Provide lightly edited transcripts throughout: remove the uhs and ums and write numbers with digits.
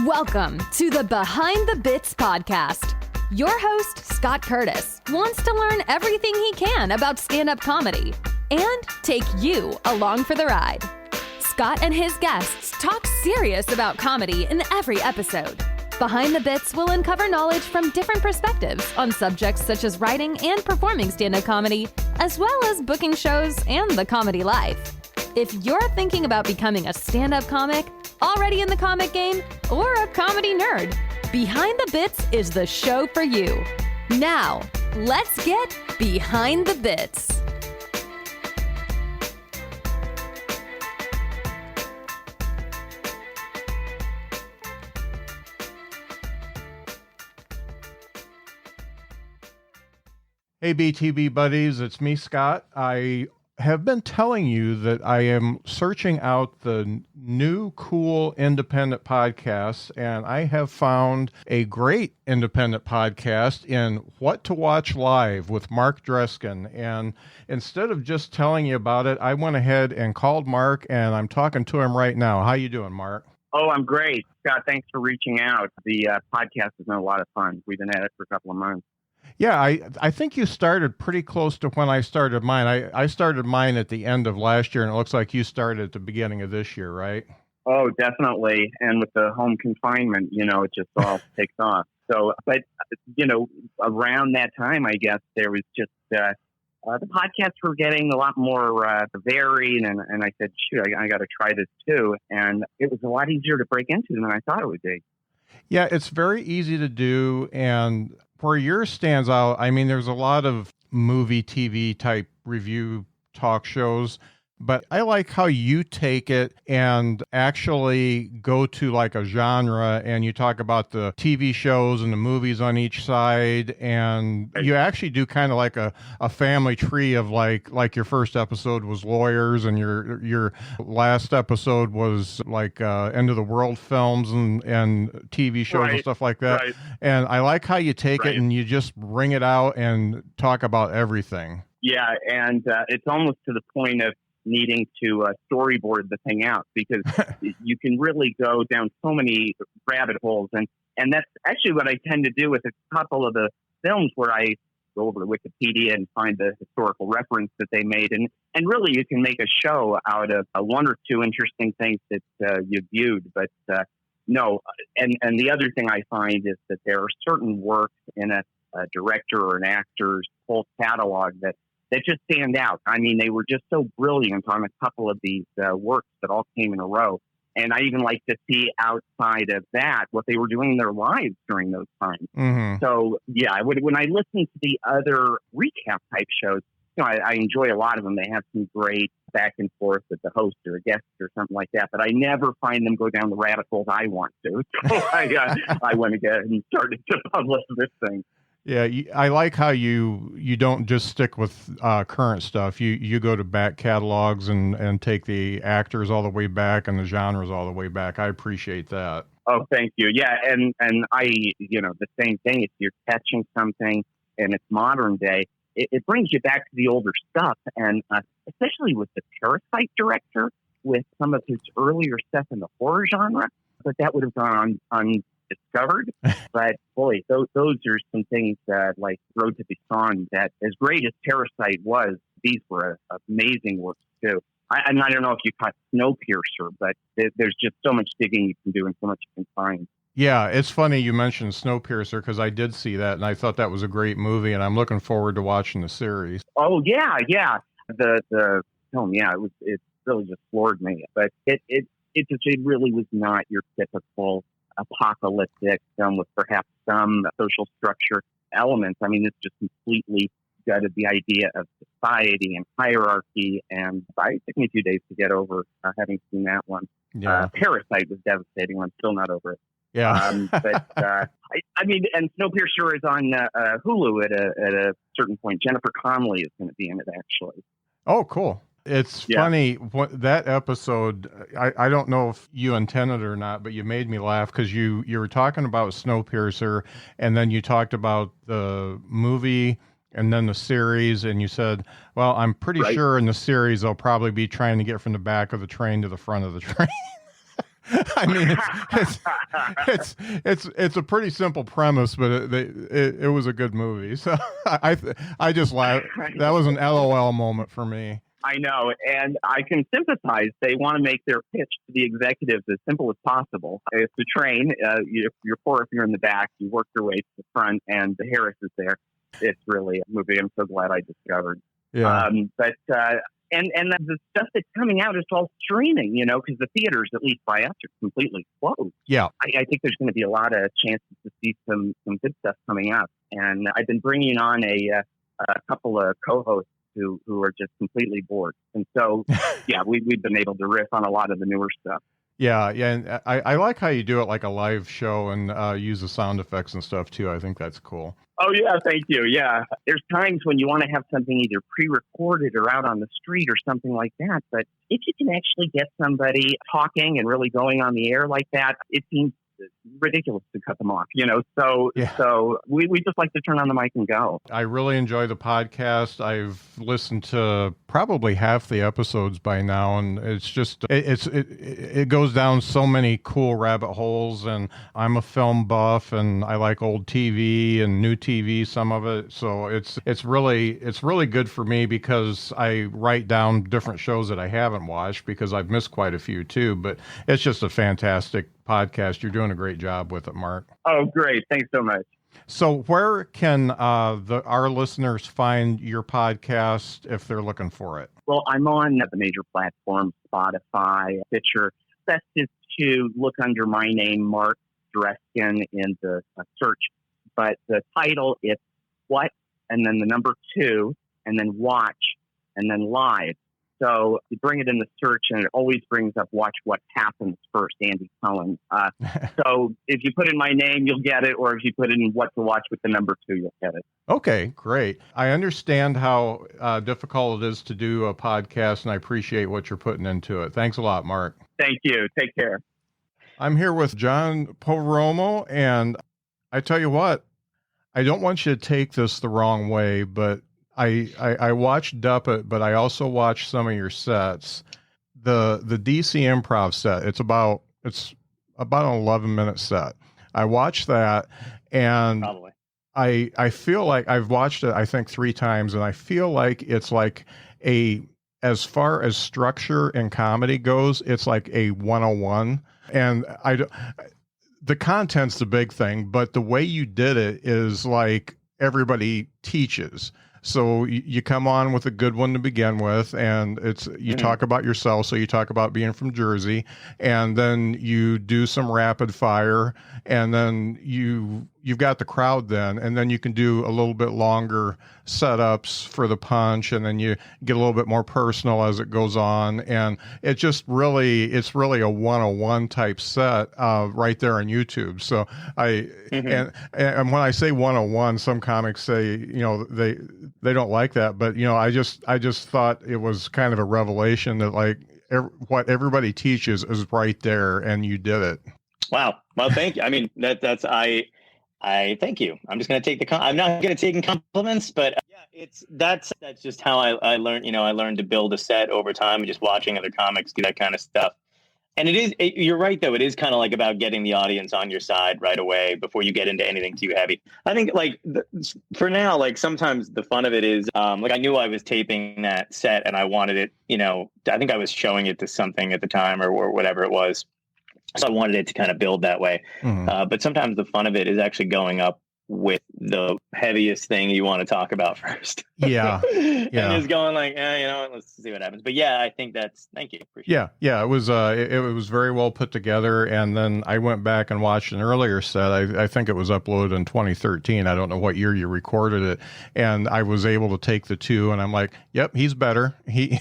Welcome to the Behind the Bits podcast. Your host, Scott Curtis, wants to learn everything he can about stand-up comedy and take you along for the ride. Scott and his guests talk serious about comedy in every episode. Behind the Bits will uncover knowledge from different perspectives on subjects such as writing and performing stand-up comedy, as well as booking shows and the comedy life. If you're thinking about becoming a stand-up comic, already in the comic game, or a comedy nerd, Behind the Bits is the show for you. Now, let's get Behind the Bits. Hey, BTB buddies, it's me, Scott. I have been telling you that I am searching out the new, cool, independent podcasts, and I have found a great independent podcast in What to Watch Live with Mark Dreskin. And instead of just telling you about it, I went ahead and called Mark, and I'm talking to him right now. How you doing, Mark? Oh, I'm great. Scott, thanks for reaching out. The podcast has been a lot of fun. We've been at it for a couple of months. Yeah, I think you started pretty close to when I started mine. I started mine at the end of last year, and it looks like you started at the beginning of this year, right? Oh, definitely. And with the home confinement, it just all takes off. So, but, around that time, I guess, there was just the podcasts were getting a lot more varied, and I said, shoot, I got to try this too. And it was a lot easier to break into than I thought it would be. Yeah, it's very easy to do, and where yours stands out, I mean, there's a lot of movie, TV type review talk shows, but I like how you take it and actually go to like a genre, and you talk about the TV shows and the movies on each side, and you actually do kind of like a family tree of like your first episode was lawyers, and your last episode was like end of the world films and TV shows and stuff like that. Right. And I like how you take it and you just bring it out and talk about everything. Yeah, and it's almost to the point of needing to storyboard the thing out, because you can really go down so many rabbit holes. And that's actually what I tend to do with a couple of the films, where I go over to Wikipedia and find the historical reference that they made. And really you can make a show out of one or two interesting things that you viewed. But no, and the other thing I find is that there are certain works in a director or an actor's whole catalog that just stand out. I mean, they were just so brilliant on a couple of these works that all came in a row. And I even like to see outside of that what they were doing in their lives during those times. Mm-hmm. So, yeah, when I listen to the other recap type shows, I enjoy a lot of them. They have some great back and forth with the host or a guest or something like that. But I never find them go down the rabbit holes I want to. So I went again and started to publish this thing. Yeah, I like how you don't just stick with current stuff. You go to back catalogs and take the actors all the way back and the genres all the way back. I appreciate that. Oh, thank you. Yeah, and I, the same thing. If you're catching something and it's modern day, it brings you back to the older stuff. And especially with the Parasite director, with some of his earlier stuff in the horror genre, but that would have gone undiscovered. But boy, those are some things like Road to Busan, that as great as Parasite was, these were amazing works too. I don't know if you caught Snowpiercer, but there's just so much digging you can do and so much you can find. Yeah, it's funny you mentioned Snowpiercer, because I did see that and I thought that was a great movie, and I'm looking forward to watching the series. Oh yeah. The film, it really just floored me. But it really was not your typical apocalyptic film with perhaps some social structure elements. I mean, it's just completely gutted the idea of society and hierarchy, and it took me a few days to get over having seen that one. Yeah. Parasite was devastating. I'm still not over it. Yeah. But I mean, and Snowpiercer is on Hulu at a certain point. Jennifer Connelly is going to be in it, actually. Oh, cool. It's funny, that episode, I don't know if you intended it or not, but you made me laugh because you were talking about Snowpiercer, and then you talked about the movie and then the series, and you said, well, I'm pretty sure in the series they'll probably be trying to get from the back of the train to the front of the train. I mean, it's a pretty simple premise, but it was a good movie. So I just laughed. That was an LOL moment for me. I know, and I can sympathize. They want to make their pitch to the executives as simple as possible. It's a train. You're poor if you're in the back. You work your way to the front, and the Harris is there. It's really a movie I'm so glad I discovered. Yeah. And the stuff that's coming out is all streaming, because the theaters, at least by us, are completely closed. Yeah. I think there's going to be a lot of chances to see some good stuff coming up. And I've been bringing on a couple of co-hosts who are just completely bored. And so, yeah, we've been able to riff on a lot of the newer stuff. Yeah, and I like how you do it like a live show and use the sound effects and stuff too. I think that's cool. Oh, yeah, thank you. Yeah. There's times when you want to have something either pre-recorded or out on the street or something like that. But if you can actually get somebody talking and really going on the air like that, it seems ridiculous to cut them off, So we just like to turn on the mic and go. I really enjoy the podcast. I've listened to probably half the episodes by now, and it's just it goes down so many cool rabbit holes. And I'm a film buff, and I like old TV and new TV, some of it. So it's really good for me because I write down different shows that I haven't watched because I've missed quite a few too. But it's just a fantastic podcast. You're doing a great job with it, Mark. Oh, great. Thanks so much. So where can our listeners find your podcast if they're looking for it? Well, I'm on the major platforms, Spotify, Stitcher. Best is to look under my name, Mark Dreskin, in the search. But the title, it's What, and then the number 2, and then Watch, and then Live. So you bring it in the search, and it always brings up Watch What Happens First, Andy Cohen. So if you put in my name, you'll get it, or if you put in What to Watch with the number 2, you'll get it. Okay, great. I understand how difficult it is to do a podcast, and I appreciate what you're putting into it. Thanks a lot, Mark. Thank you. Take care. I'm here with John Poveromo, and I tell you what, I don't want you to take this the wrong way, but I watched Duppet, but I also watched some of your sets. The DC Improv set, it's about an 11-minute set. I watched that, and Probably. I feel like I've watched it, I think 3 times, and I feel like it's like as far as structure and comedy goes, it's like a 101. And the content's the big thing, but the way you did it is like everybody teaches. So you come on with a good one to begin with, and you talk about yourself. So you talk about being from Jersey, and then you do some rapid fire, and then you've got the crowd then, and then you can do a little bit longer setups for the punch, and then you get a little bit more personal as it goes on, and it's really a 101 type set right there on YouTube. So and when I say 101, some comics say they don't like that, but I just thought it was kind of a revelation that like what everybody teaches is right there, and you did it. Wow. Well, thank you. I mean, I thank you. I'm just going to take I'm not going to take in compliments, but yeah, that's just how I learned. I learned to build a set over time and just watching other comics do that kind of stuff. And you're right, though. It is kind of like about getting the audience on your side right away before you get into anything too heavy. I think for now, like sometimes the fun of it is like I knew I was taping that set and I wanted it, I think I was showing it to something at the time or whatever it was. So I wanted it to kind of build that way. Mm-hmm. But sometimes the fun of it is actually going up with the heaviest thing you want to talk about first. Yeah. And just going like, let's see what happens. But yeah, I think thank you. Appreciate it. It was very well put together. And then I went back and watched an earlier set. I think it was uploaded in 2013. I don't know what year you recorded it. And I was able to take the 2 and I'm like, yep, he's better. He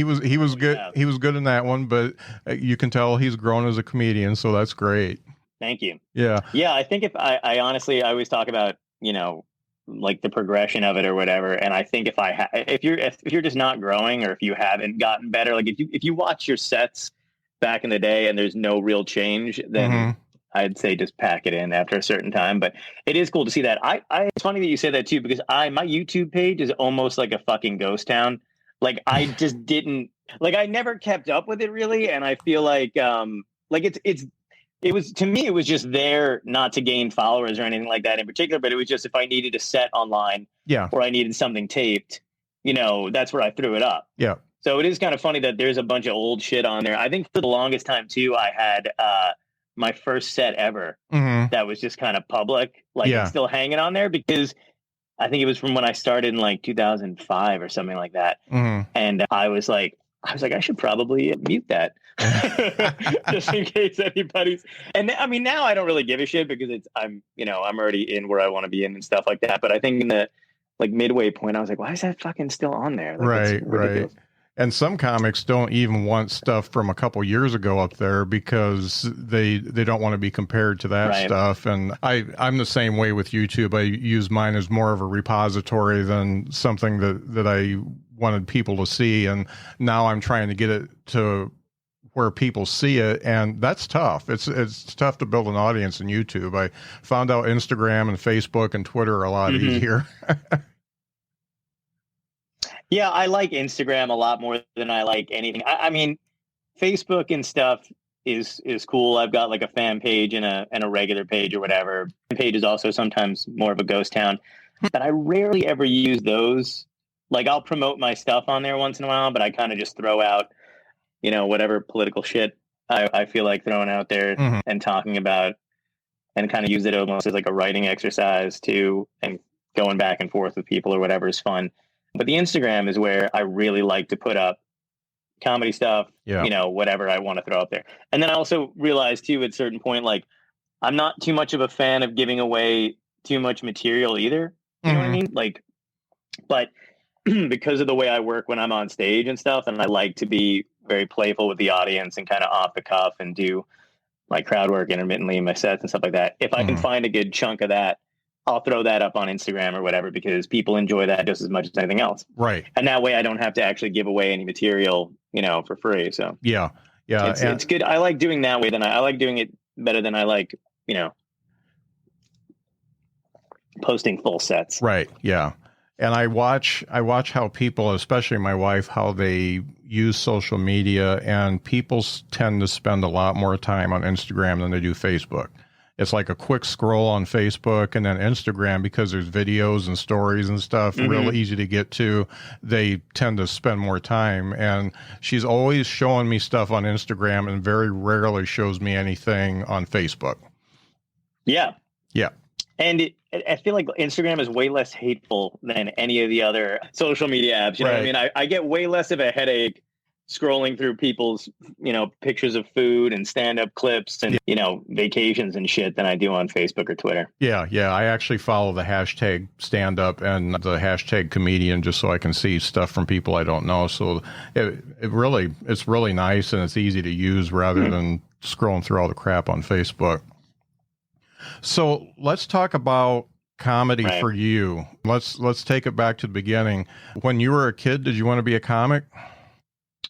was good. Yeah. He was good in that one, but you can tell he's grown as a comedian. So that's great. Thank you. Yeah. Yeah. I think if I honestly, I always talk about, like the progression of it or whatever. And I think if you're just not growing or if you haven't gotten better, like if you watch your sets back in the day and there's no real change, then I'd say just pack it in after a certain time. But it is cool to see that. It's funny that you say that too, because my YouTube page is almost like a fucking ghost town. Like I just didn't like I never kept up with it really, and I feel like it was to me it was just there not to gain followers or anything like that in particular, but it was just if I needed a set online, Yeah. or I needed something taped, that's where I threw it up. Yeah. So it is kind of funny that there's a bunch of old shit on there. I think for the longest time too, I had my first set ever that was just kind of public, like it's still hanging on there because I think it was from when I started in like 2005 or something like that. And I was like, I should probably mute that just in case anybody's. And I mean, now I don't really give a shit because I'm already in where I want to be in and stuff like that. But I think in the like midway point, I was like, why is that fucking still on there? Like, right. And some comics don't even want stuff from a couple years ago up there because they don't want to be compared to that stuff. And I'm the same way with YouTube. I use mine as more of a repository than something that I wanted people to see. And now I'm trying to get it to where people see it. And that's tough. It's tough to build an audience in YouTube. I found out Instagram and Facebook and Twitter are a lot easier. Yeah, I like Instagram a lot more than I like anything. I mean, Facebook and stuff is cool. I've got like a fan page and a regular page or whatever. The page is also sometimes more of a ghost town, but I rarely ever use those. Like I'll promote my stuff on there once in a while, but I kind of just throw out, whatever political shit I feel like throwing out there and talking about, and kind of use it almost as like a writing exercise too, and going back and forth with people or whatever is fun. But the Instagram is where I really like to put up comedy stuff, whatever I want to throw up there. And then I also realized too, at a certain point, like I'm not too much of a fan of giving away too much material either. You know what I mean? Like, but because of the way I work when I'm on stage and stuff, and I like to be very playful with the audience and kind of off the cuff and do my crowd work intermittently in my sets and stuff like that. If I can find a good chunk of that, I'll throw that up on Instagram or whatever, because people enjoy that just as much as anything else. Right. And that way I don't have to actually give away any material, for free. So yeah. It's good. I like doing that way. I like doing it better than I like, posting full sets. Right. Yeah. And I watch how people, especially my wife, how they use social media, and people tend to spend a lot more time on Instagram than they do Facebook. It's like a quick scroll on Facebook, and then Instagram, because there's videos and stories and stuff, real easy to get to. They tend to spend more time. And she's always showing me stuff on Instagram and very rarely shows me anything on Facebook. Yeah. Yeah. And I feel like Instagram is way less hateful than any of the other social media apps. You know what I mean? I get way less of a headache scrolling through people's, pictures of food and stand-up clips and, vacations and shit than I do on Facebook or Twitter. Yeah. I actually follow the hashtag stand-up and the hashtag comedian just so I can see stuff from people I don't know. So it's really nice, and it's easy to use rather than scrolling through all the crap on Facebook. So let's talk about comedy for you. Let's take it back to the beginning. When you were a kid, did you want to be a comic?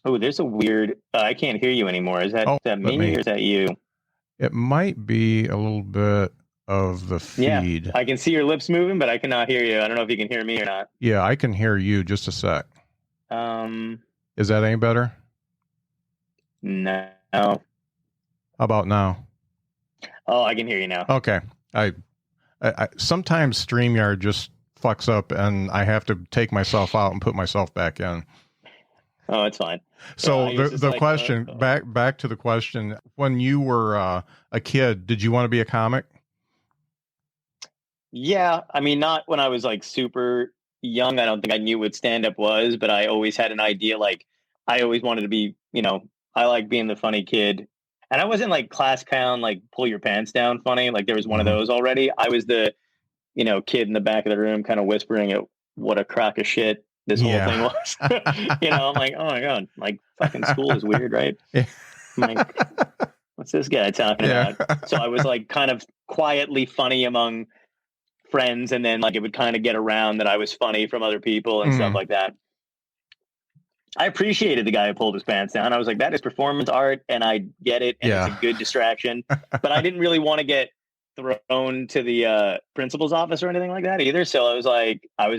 Oh, there's a weird, I can't hear you anymore. Is that me or is that you? It might be a little bit of the feed. Yeah, I can see your lips moving, but I cannot hear you. I don't know if you can hear me or not. Yeah, I can hear you. Just a sec. Is that any better? No. How about now? Oh, I can hear you now. Okay. I sometimes StreamYard just fucks up, and I have to take myself out and put myself back in. Oh, it's fine. So the question, back to the question, when you were a kid, did you want to be a comic? Yeah. I mean, not when I was like super young. I don't think I knew what stand-up was, but I always had an idea. Like I always wanted to be, I like being the funny kid. And I wasn't like class clown, like pull your pants down funny. Like there was one of those already. I was the, kid in the back of the room kind of whispering at what a crock of shit this whole thing was. I'm like, oh my God, like fucking school is weird, right? Yeah. I'm like, what's this guy talking about? So I was like kind of quietly funny among friends, and then like it would kind of get around that I was funny from other people and stuff like that. I appreciated the guy who pulled his pants down. I was like, that is performance art, and I get it, and it's a good distraction. But I didn't really want to get thrown to the principal's office or anything like that either. So I was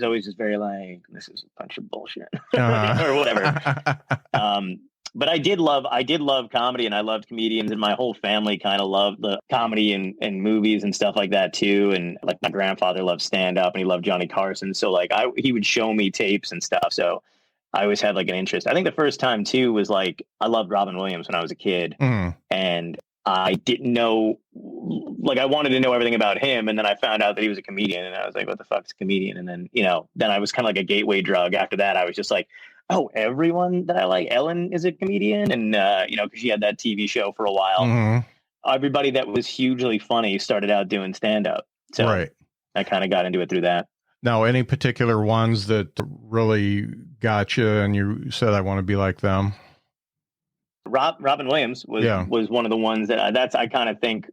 always just very like, this is a bunch of bullshit or whatever. But I did love comedy, and I loved comedians, and my whole family kind of loved the comedy and movies and stuff like that too. And like my grandfather loved stand up, and he loved Johnny Carson. So like he would show me tapes and stuff. So I always had like an interest. I think the first time too was like, I loved Robin Williams when I was a kid, and I didn't know, like I wanted to know everything about him. And then I found out that he was a comedian, and I was like, what the fuck's a comedian? And then, then I was kind of like a gateway drug. After that, I was just like, oh, everyone that I like, Ellen is a comedian. And, because she had that TV show for a while. Everybody that was hugely funny started out doing stand-up. So right. I kind of got into it through that. Now, any particular ones that really got you and you said, I want to be like them? Robin Williams was one of the ones that I kind of think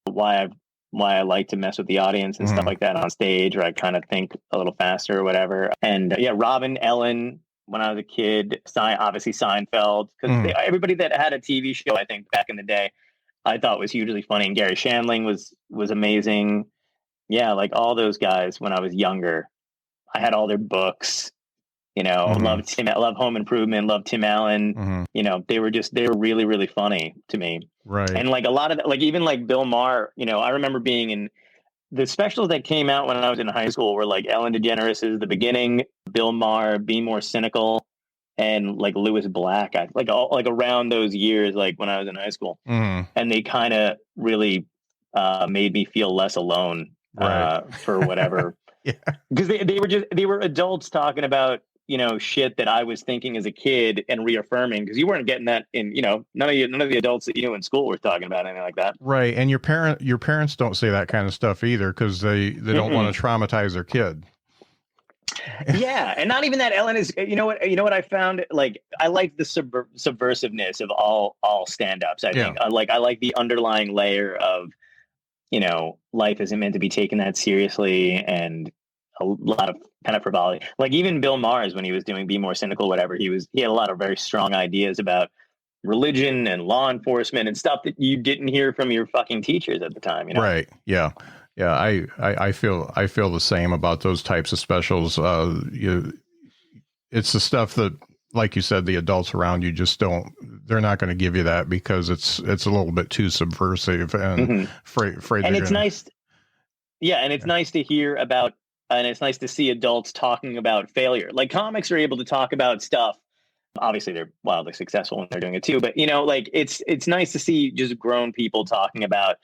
why I like to mess with the audience and stuff like that on stage, or I kind of think a little faster or whatever. And Robin, Ellen, when I was a kid, obviously Seinfeld, because everybody that had a TV show, I think back in the day, I thought was hugely funny. And Gary Shandling was amazing. Yeah, like all those guys when I was younger, I had all their books. Loved Home Improvement, loved Tim Allen. They were really, really funny to me. Right. And like a lot of even like Bill Maher, I remember being in the specials that came out when I was in high school were like Ellen DeGeneres' The Beginning, Bill Maher, Be More Cynical, and like Lewis Black. Like around those years, like when I was in high school, and they kind of really made me feel less alone for whatever. Because they were adults talking about shit that I was thinking as a kid and reaffirming, because you weren't getting that in none of the adults that you knew in school were talking about anything like that. Right. And your parents don't say that kind of stuff either, because they don't want to traumatize their kid. Yeah, and not even that. Ellen is you know what I found, like I like the subversiveness of all stand-ups. I think I like the underlying layer of life isn't meant to be taken that seriously, and a lot of kind of frivolity. Like even Bill Maher, when he was doing Be More Cynical, whatever, he had a lot of very strong ideas about religion and law enforcement and stuff that you didn't hear from your fucking teachers at the time. Right. Yeah. Yeah. I feel the same about those types of specials. It's the stuff that, like you said, the adults around you they're not going to give you that, because it's a little bit too subversive and afraid. And it's nice. Yeah. And it's nice to hear about, and it's nice to see adults talking about failure. Like comics are able to talk about stuff. Obviously they're wildly successful when they're doing it too, but like it's nice to see just grown people talking about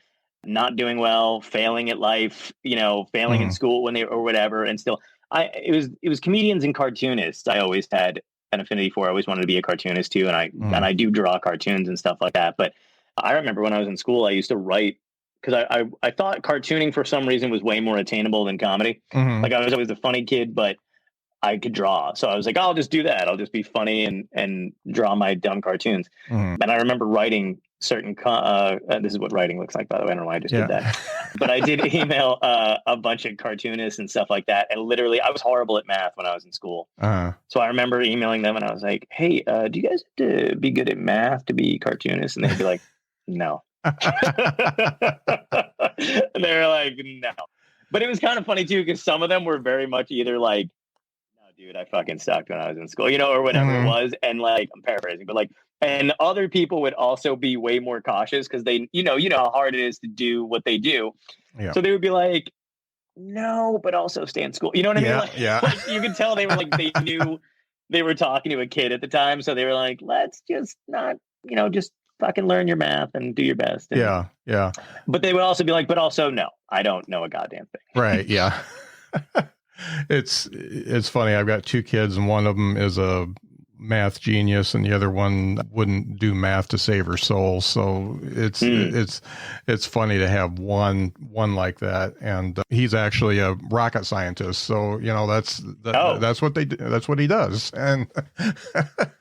not doing well, failing at life, failing in school when or whatever. And still it was comedians and cartoonists I always had an affinity for. I always wanted to be a cartoonist too. And I do draw cartoons and stuff like that. But I remember when I was in school, I used to write, because I thought cartooning for some reason was way more attainable than comedy. Like I was always a funny kid, but I could draw. So I was like, I'll just do that. I'll just be funny and draw my dumb cartoons. And I remember writing certain, this is what writing looks like, by the way. I don't know why I just did that. But I did email a bunch of cartoonists and stuff like that. And literally, I was horrible at math when I was in school. So I remember emailing them and I was like, hey, do you guys have to be good at math to be cartoonists? And they'd be like, no. They were like, no. But it was kind of funny too, because some of them were very much either like, no, dude, I fucking sucked when I was in school, or whatever it was. And like, I'm paraphrasing, but like, and other people would also be way more cautious because they, how hard it is to do what they do. Yeah. So they would be like, no, but also stay in school. You know what I mean? Like, like you could tell they were like, they knew they were talking to a kid at the time. So they were like, let's just not, just fucking learn your math and do your best. And, yeah. But they would also be like, but also, no, I don't know a goddamn thing. Right. Yeah. It's funny. I've got two kids, and one of them is a math genius, and the other one wouldn't do math to save her soul. So it's funny to have one like that, and he's actually a rocket scientist. So that's what they do. That's what he does. And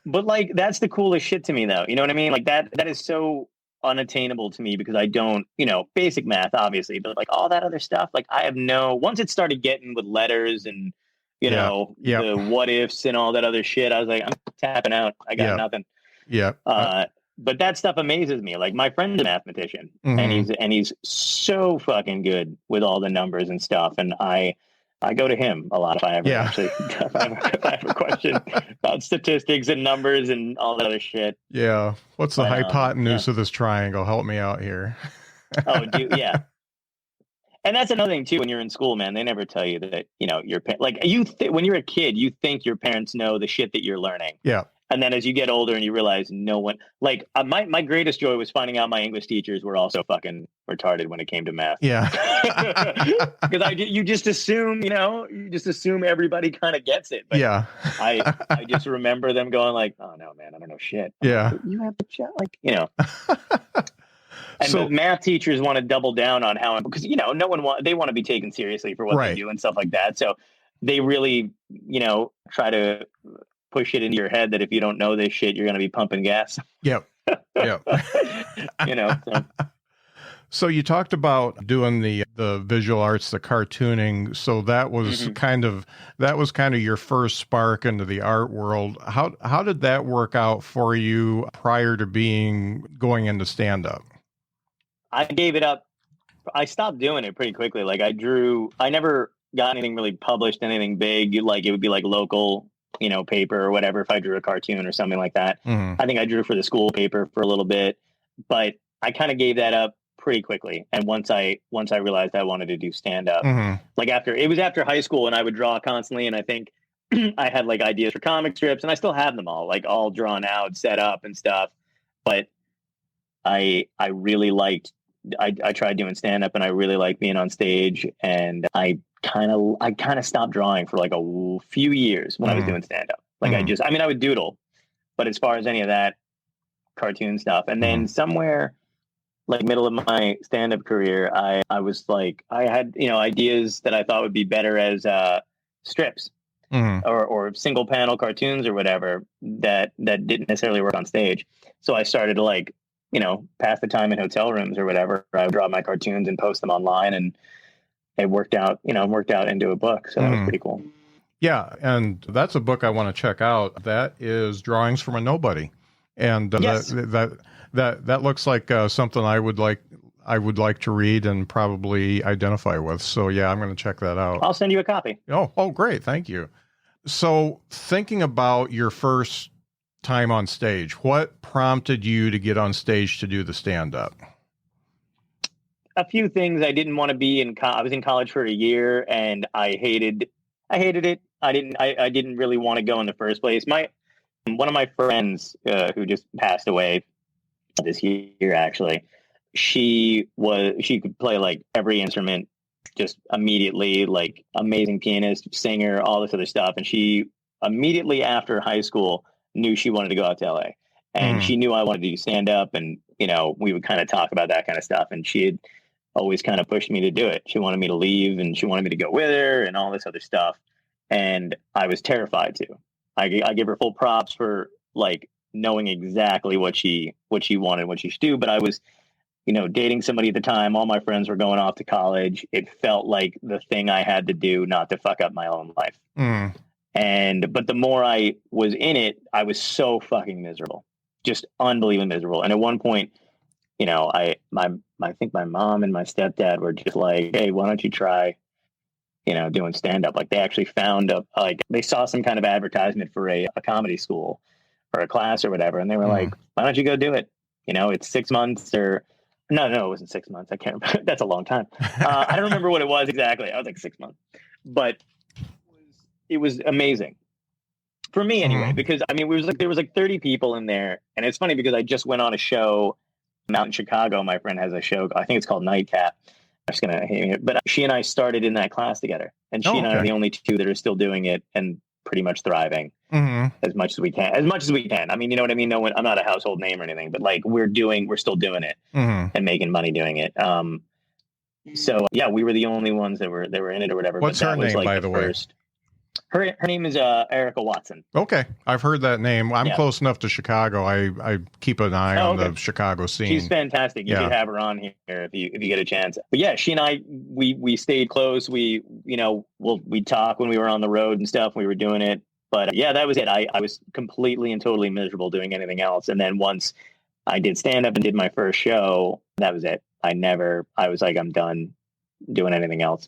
but like that's the coolest shit to me, though. You know what I mean? Like that is so unattainable to me, because I don't, basic math, obviously, but like all that other stuff, like I have once it started getting with letters and the what ifs and all that other shit, I was like, I'm tapping out. I got nothing. Yeah. but that stuff amazes me. Like my friend's a mathematician, Mm-hmm. and he's so fucking good with all the numbers and stuff. And I go to him a lot if I ever actually if I have a question about statistics and numbers and all that other shit. Yeah. What's the hypotenuse of this triangle? Help me out here. Oh, dude, yeah. And that's another thing too. When you're in school, man, they never tell you that, you know, when you're a kid, you think your parents know the shit that you're learning. Yeah. And then as you get older and you realize no one, like my greatest joy was finding out my English teachers were also fucking retarded when it came to math. Yeah. Because you just assume, everybody kind of gets it. But yeah. I just remember them going like, oh no, man, I don't know shit. Yeah. Like, you have the chat, like, you know. And the math teachers want to double down on how, because, you know, they want to be taken seriously for what they do and stuff like that. So they really, you know, try to push it into your head that if you don't know this shit, you're going to be pumping gas. Yep. Yep. You know. So you talked about doing the visual arts, the cartooning. So that was kind of your first spark into the art world. How did that work out for you prior to going into stand-up? I gave it up. I stopped doing it pretty quickly. Like I never got anything really published, anything big. Like it would be like local, you know, paper or whatever. If I drew a cartoon or something like that, I think I drew for the school paper for a little bit, but I kind of gave that up pretty quickly. And once I realized I wanted to do stand up, like after high school, and I would draw constantly. And I think I had like ideas for comic strips, and I still have them all drawn out, set up and stuff. But I really liked, I tried doing stand up, and I really liked being on stage, and I kind of stopped drawing for like a few years when I was doing stand up. Like I would doodle, but as far as any of that cartoon stuff, and then somewhere like middle of my stand up career, I was like, I had, you know, ideas that I thought would be better as strips or single panel cartoons or whatever that didn't necessarily work on stage. So I started to, like, you know, pass the time in hotel rooms or whatever. I would draw my cartoons and post them online, and it worked out into a book. So that was pretty cool. Yeah. And that's a book I want to check out. That is Drawings from a Nobody. And yes. that looks like something I would like to read and probably identify with. So yeah, I'm going to check that out. I'll send you a copy. Oh, great. Thank you. So thinking about your first time on stage, what prompted you to get on stage to do the stand-up? A few things. I didn't want to be I was in college for a year, and I hated it. I didn't really want to go in the first place. One of my friends who just passed away this year, actually, she could play like every instrument just immediately, like amazing pianist, singer, all this other stuff. And she immediately after high school knew she wanted to go out to LA, and she knew I wanted to do stand up, and, you know, we would kind of talk about that kind of stuff. And she had always kind of pushed me to do it. She wanted me to leave, and she wanted me to go with her and all this other stuff. And I was terrified to. I give her full props for like knowing exactly what she wanted, what she should do. But I was, you know, dating somebody at the time. All my friends were going off to college. It felt like the thing I had to do not to fuck up my own life. But the more I was in it, I was so fucking miserable, just unbelievably miserable. And at one point, you know, I think my mom and my stepdad were just like, hey, why don't you try, you know, doing stand up? Like they actually found they saw some kind of advertisement for a comedy school or a class or whatever. And they were like, why don't you go do it? You know, it's 6 months or no, it wasn't 6 months. I can't remember. That's a long time. I don't remember what it was exactly. I was like 6 months, but it was amazing for me anyway, because I mean, there was like 30 people in there. And it's funny because I just went on a show out in Chicago. My friend has a show. I think it's called Nightcap. I'm just going to hate it. But she and I started in that class together, and she and I are the only two that are still doing it and pretty much thriving as much as we can. I mean, you know what I mean? I'm not a household name or anything, but like we're still doing it and making money doing it. So yeah, we were the only ones that were in it or whatever. What's her name, by the way? Her name is Erica Watson. Okay, I've heard that name. I'm close enough to Chicago. I keep an eye on the Chicago scene. She's fantastic. You should have her on here if you get a chance. But yeah, she and I we stayed close. We talk when we were on the road and stuff. We were doing it. But yeah, that was it. I was completely and totally miserable doing anything else. And then once I did stand up and did my first show. That was it. I was like, I'm done doing anything else.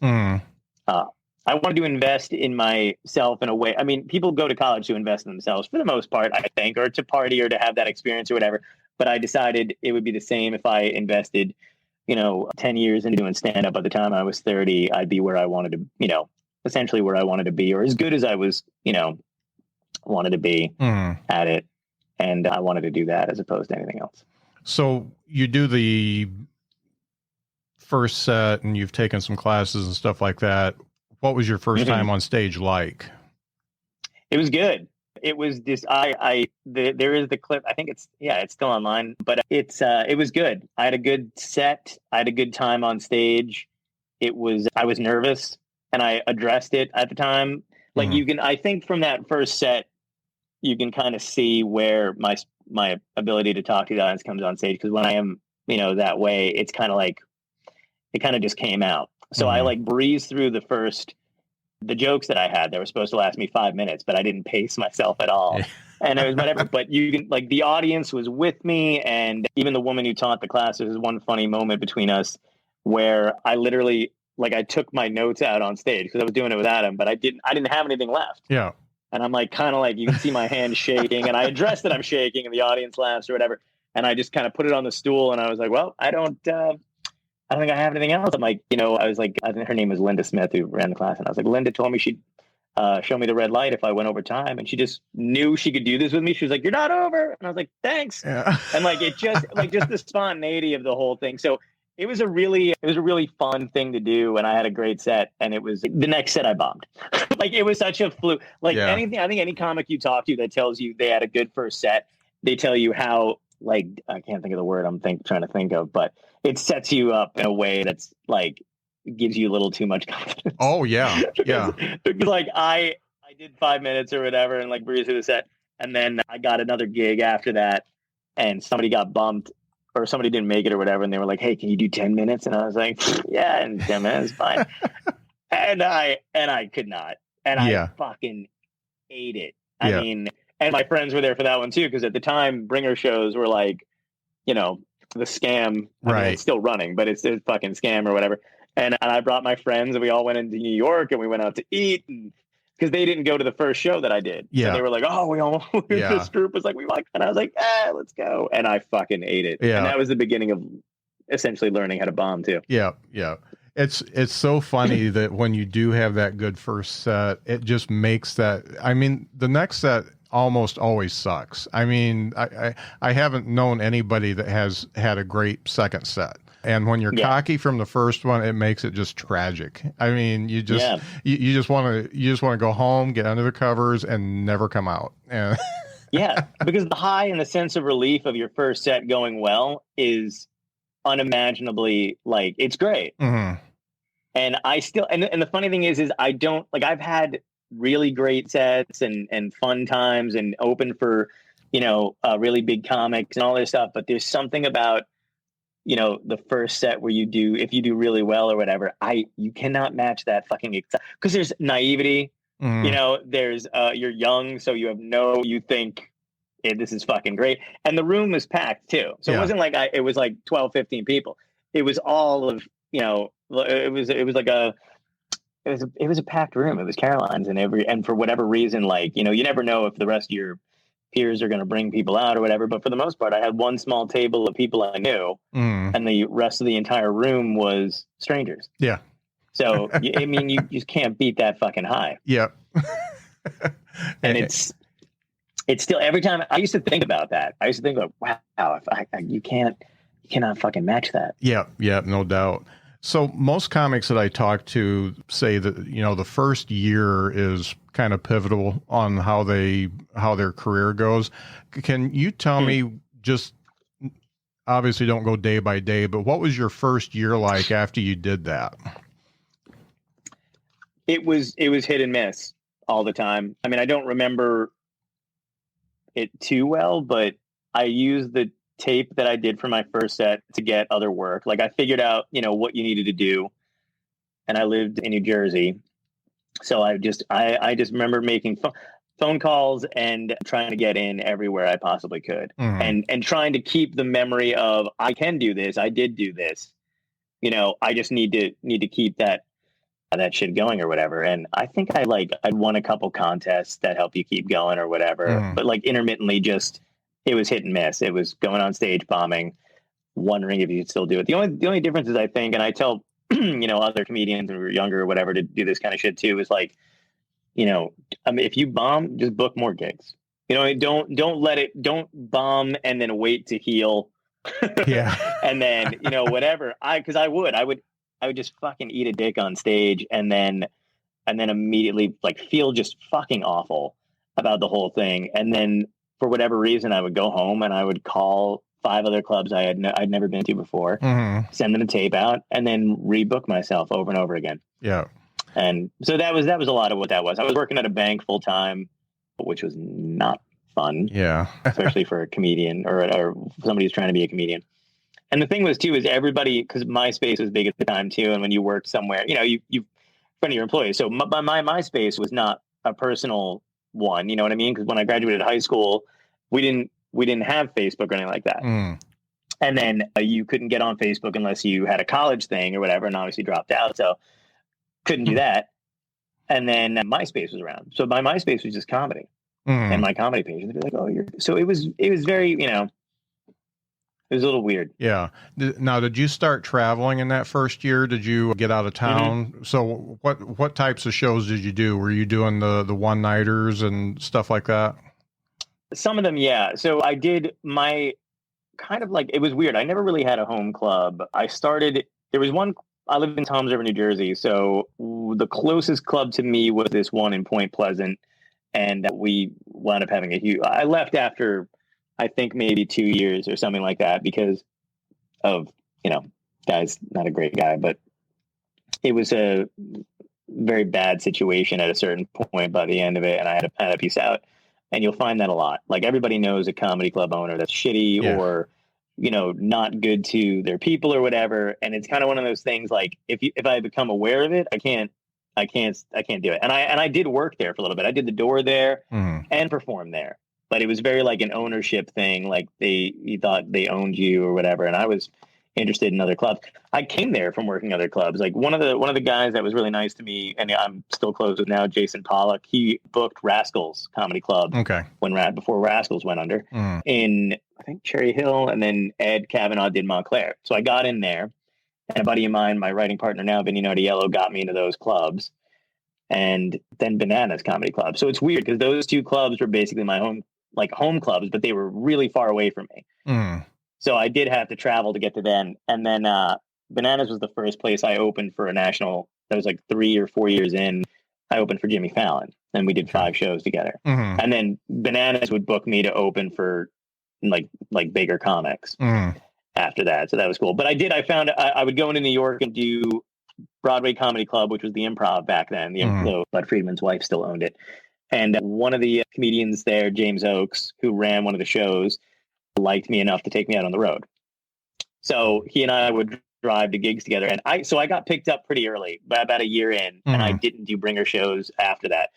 I wanted to invest in myself in a way. I mean, people go to college to invest in themselves for the most part, I think, or to party or to have that experience or whatever. But I decided it would be the same if I invested, 10 years into doing stand up. By the time I was 30, I'd be where I wanted to, essentially where I wanted to be, or as good as I was, wanted to be at it. And I wanted to do that as opposed to anything else. So you do the first set and you've taken some classes and stuff like that. What was your first time on stage like? It was good. It was this, there is the clip. I think it's still online, but it was good. I had a good set. I had a good time on stage. I was nervous and I addressed it at the time. Like I think from that first set, you can kind of see where my ability to talk to the audience comes on stage. Cause when I am, that way, it's kind of like, it kind of just came out. So I like breezed through the jokes that I had that were supposed to last me 5 minutes, but I didn't pace myself at all. And it was whatever, but you can like, the audience was with me. And even the woman who taught the class, there was one funny moment between us where I literally, like, I took my notes out on stage because I was doing it with Adam, but I didn't have anything left. Yeah. And I'm like, kind of like, you can see my hand shaking and I addressed that I'm shaking and the audience laughs or whatever. And I just kind of put it on the stool and I was like, well, I don't think I have anything else. I'm like, I was like, I think her name was Linda Smith who ran the class. And I was like, Linda told me she'd show me the red light if I went over time. And she just knew she could do this with me. She was like, you're not over. And I was like, thanks. Yeah. And like, it just the spontaneity of the whole thing. So it was a really fun thing to do. And I had a great set. And it was the next set I bombed. Like, it was such a fluke. Like anything, I think any comic you talk to that tells you they had a good first set, they tell you how, like, I can't think of the word I'm trying to think of, but it sets you up in a way that's like, gives you a little too much confidence. Oh yeah. Yeah. Because like I did 5 minutes or whatever and like breezed through the set. And then I got another gig after that and somebody got bumped or somebody didn't make it or whatever. And they were like, hey, can you do 10 minutes? And I was like, yeah, and 10 minutes, fine. and I could not. And I fucking ate it. I mean, and my friends were there for that one too. Cause at the time bringer shows were like, the scam, I mean, it's still running, but it's a fucking scam or whatever. And I brought my friends and we all went into New York and we went out to eat because they didn't go to the first show that I did. Yeah. So they were like, oh, this group was like, we like, and I was like, let's go. And I fucking ate it. Yeah. And that was the beginning of essentially learning how to bomb too. Yeah. Yeah. It's so funny that when you do have that good first set, it just makes that, I mean, the next set almost always sucks. I mean, I haven't known anybody that has had a great second set. And when you're cocky from the first one, it makes it just tragic. I mean, you just want to go home, get under the covers, and never come out. Yeah, because the high and the sense of relief of your first set going well is unimaginably, like, it's great. Mm-hmm. And I still, and the funny thing is I don't, like, I've had really great sets and fun times and open for, really big comics and all this stuff. But there's something about, the first set where if you do really well or whatever, you cannot match that fucking, because there's naivety, there's, you're young. So you think this is fucking great. And the room was packed too. So it wasn't like it was like 12, 15 people. It was all of, it was a packed room. It was Caroline's and for whatever reason, like, you never know if the rest of your peers are going to bring people out or whatever. But for the most part, I had one small table of people I knew and the rest of the entire room was strangers. Yeah. So, I mean, you just can't beat that fucking high. Yeah. And it's still, every time I used to think about that, I used to think, wow, you cannot fucking match that. Yeah. Yeah. No doubt. So most comics that I talk to say that, the first year is kind of pivotal on how their career goes. Can you tell me, just obviously don't go day by day, but what was your first year like after you did that? It was hit and miss all the time. I mean, I don't remember it too well, but I used the tape that I did for my first set to get other work. Like, I figured out, what you needed to do. And I lived in New Jersey. So I just remember making fun. phone calls and trying to get in everywhere I possibly could, and trying to keep the memory of I can do this. I did do this. You know, I just need to keep that shit going or whatever. And I think I'd won a couple contests that help you keep going or whatever, but like intermittently, just it was hit and miss. It was going on stage, bombing, wondering if you could still do it. The only difference is, I think, and I tell other comedians when we were younger or whatever to do this kind of shit too, is like, if you bomb, just book more gigs. Don't bomb and then wait to heal. Yeah. And then, whatever. I would just fucking eat a dick on stage and then immediately like feel just fucking awful about the whole thing. And then for whatever reason, I would go home and I would call 5 other clubs I'd never been to before, send them a tape out, and then rebook myself over and over again. Yeah. And so that was a lot of what that was. I was working at a bank full time, which was not fun. Yeah. Especially for a comedian or somebody who's trying to be a comedian. And the thing was too, is everybody, because MySpace was big at the time too. And when you worked somewhere, you front of your employees. So my MySpace was not a personal one. You know what I mean? Because when I graduated high school, we didn't have Facebook or anything like that. And then you couldn't get on Facebook unless you had a college thing or whatever, and obviously dropped out. So couldn't do that. And then MySpace was around. So my MySpace was just comedy. And my comedy page. And they'd be like, oh, so it was very, it was a little weird. Yeah. Now, did you start traveling in that first year? Did you get out of town? So what types of shows did you do? Were you doing the one-nighters and stuff like that? Some of them, yeah. So I did my kind of like, it was weird. I never really had a home club. There was one, I lived in Toms River, New Jersey. So the closest club to me was this one in Point Pleasant. And we wound up having I left after, I think maybe 2 years or something like that because of, guy's not a great guy, but it was a very bad situation at a certain point by the end of it. And I had to peace out. And you'll find that a lot. Like everybody knows a comedy club owner that's shitty or, not good to their people or whatever. And it's kind of one of those things like if I become aware of it, I can't do it. And I did work there for a little bit. I did the door there and perform there. But it was very like an ownership thing. Like you thought they owned you or whatever. And I was interested in other clubs. I came there from working other clubs. Like one of the guys that was really nice to me, and I'm still close with now, Jason Pollock. He booked Rascals Comedy Club. Okay. Before Rascals went under in I think Cherry Hill, and then Ed Kavanaugh did Montclair. So I got in there, and a buddy of mine, my writing partner now, Benino Yellow, got me into those clubs, and then Bananas Comedy Club. So it's weird because those two clubs were basically my home clubs, but they were really far away from me. So I did have to travel to get to them. And then Bananas was the first place I opened for a national. That was like 3 or 4 years in. I opened for Jimmy Fallon, and we did 5 shows together. And then Bananas would book me to open for like bigger comics after that. So that was cool. But I found I would go into New York and do Broadway Comedy Club, which was the Improv back then. Bud Friedman's wife still owned it. And one of the comedians there, James Oakes, who ran one of the shows, liked me enough to take me out on the road. So he and I would drive to gigs together. And I got picked up pretty early, about a year in, and I didn't do bringer shows after that.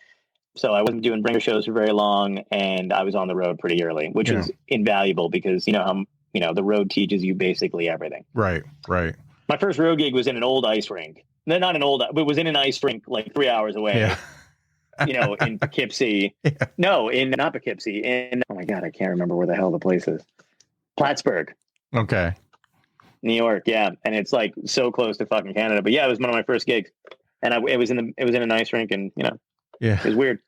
So I wasn't doing bringer shows for very long, and I was on the road pretty early, which was invaluable because the road teaches you basically everything. Right. My first road gig was in an old ice rink. No, not an old, but it was in an ice rink like 3 hours away. Yeah. In Poughkeepsie. Yeah. No, not Poughkeepsie. Oh my God, I can't remember where the hell the place is. Plattsburgh. Okay. New York, yeah. And it's like so close to fucking Canada. But yeah, it was one of my first gigs. And it was in an ice rink, and it was weird.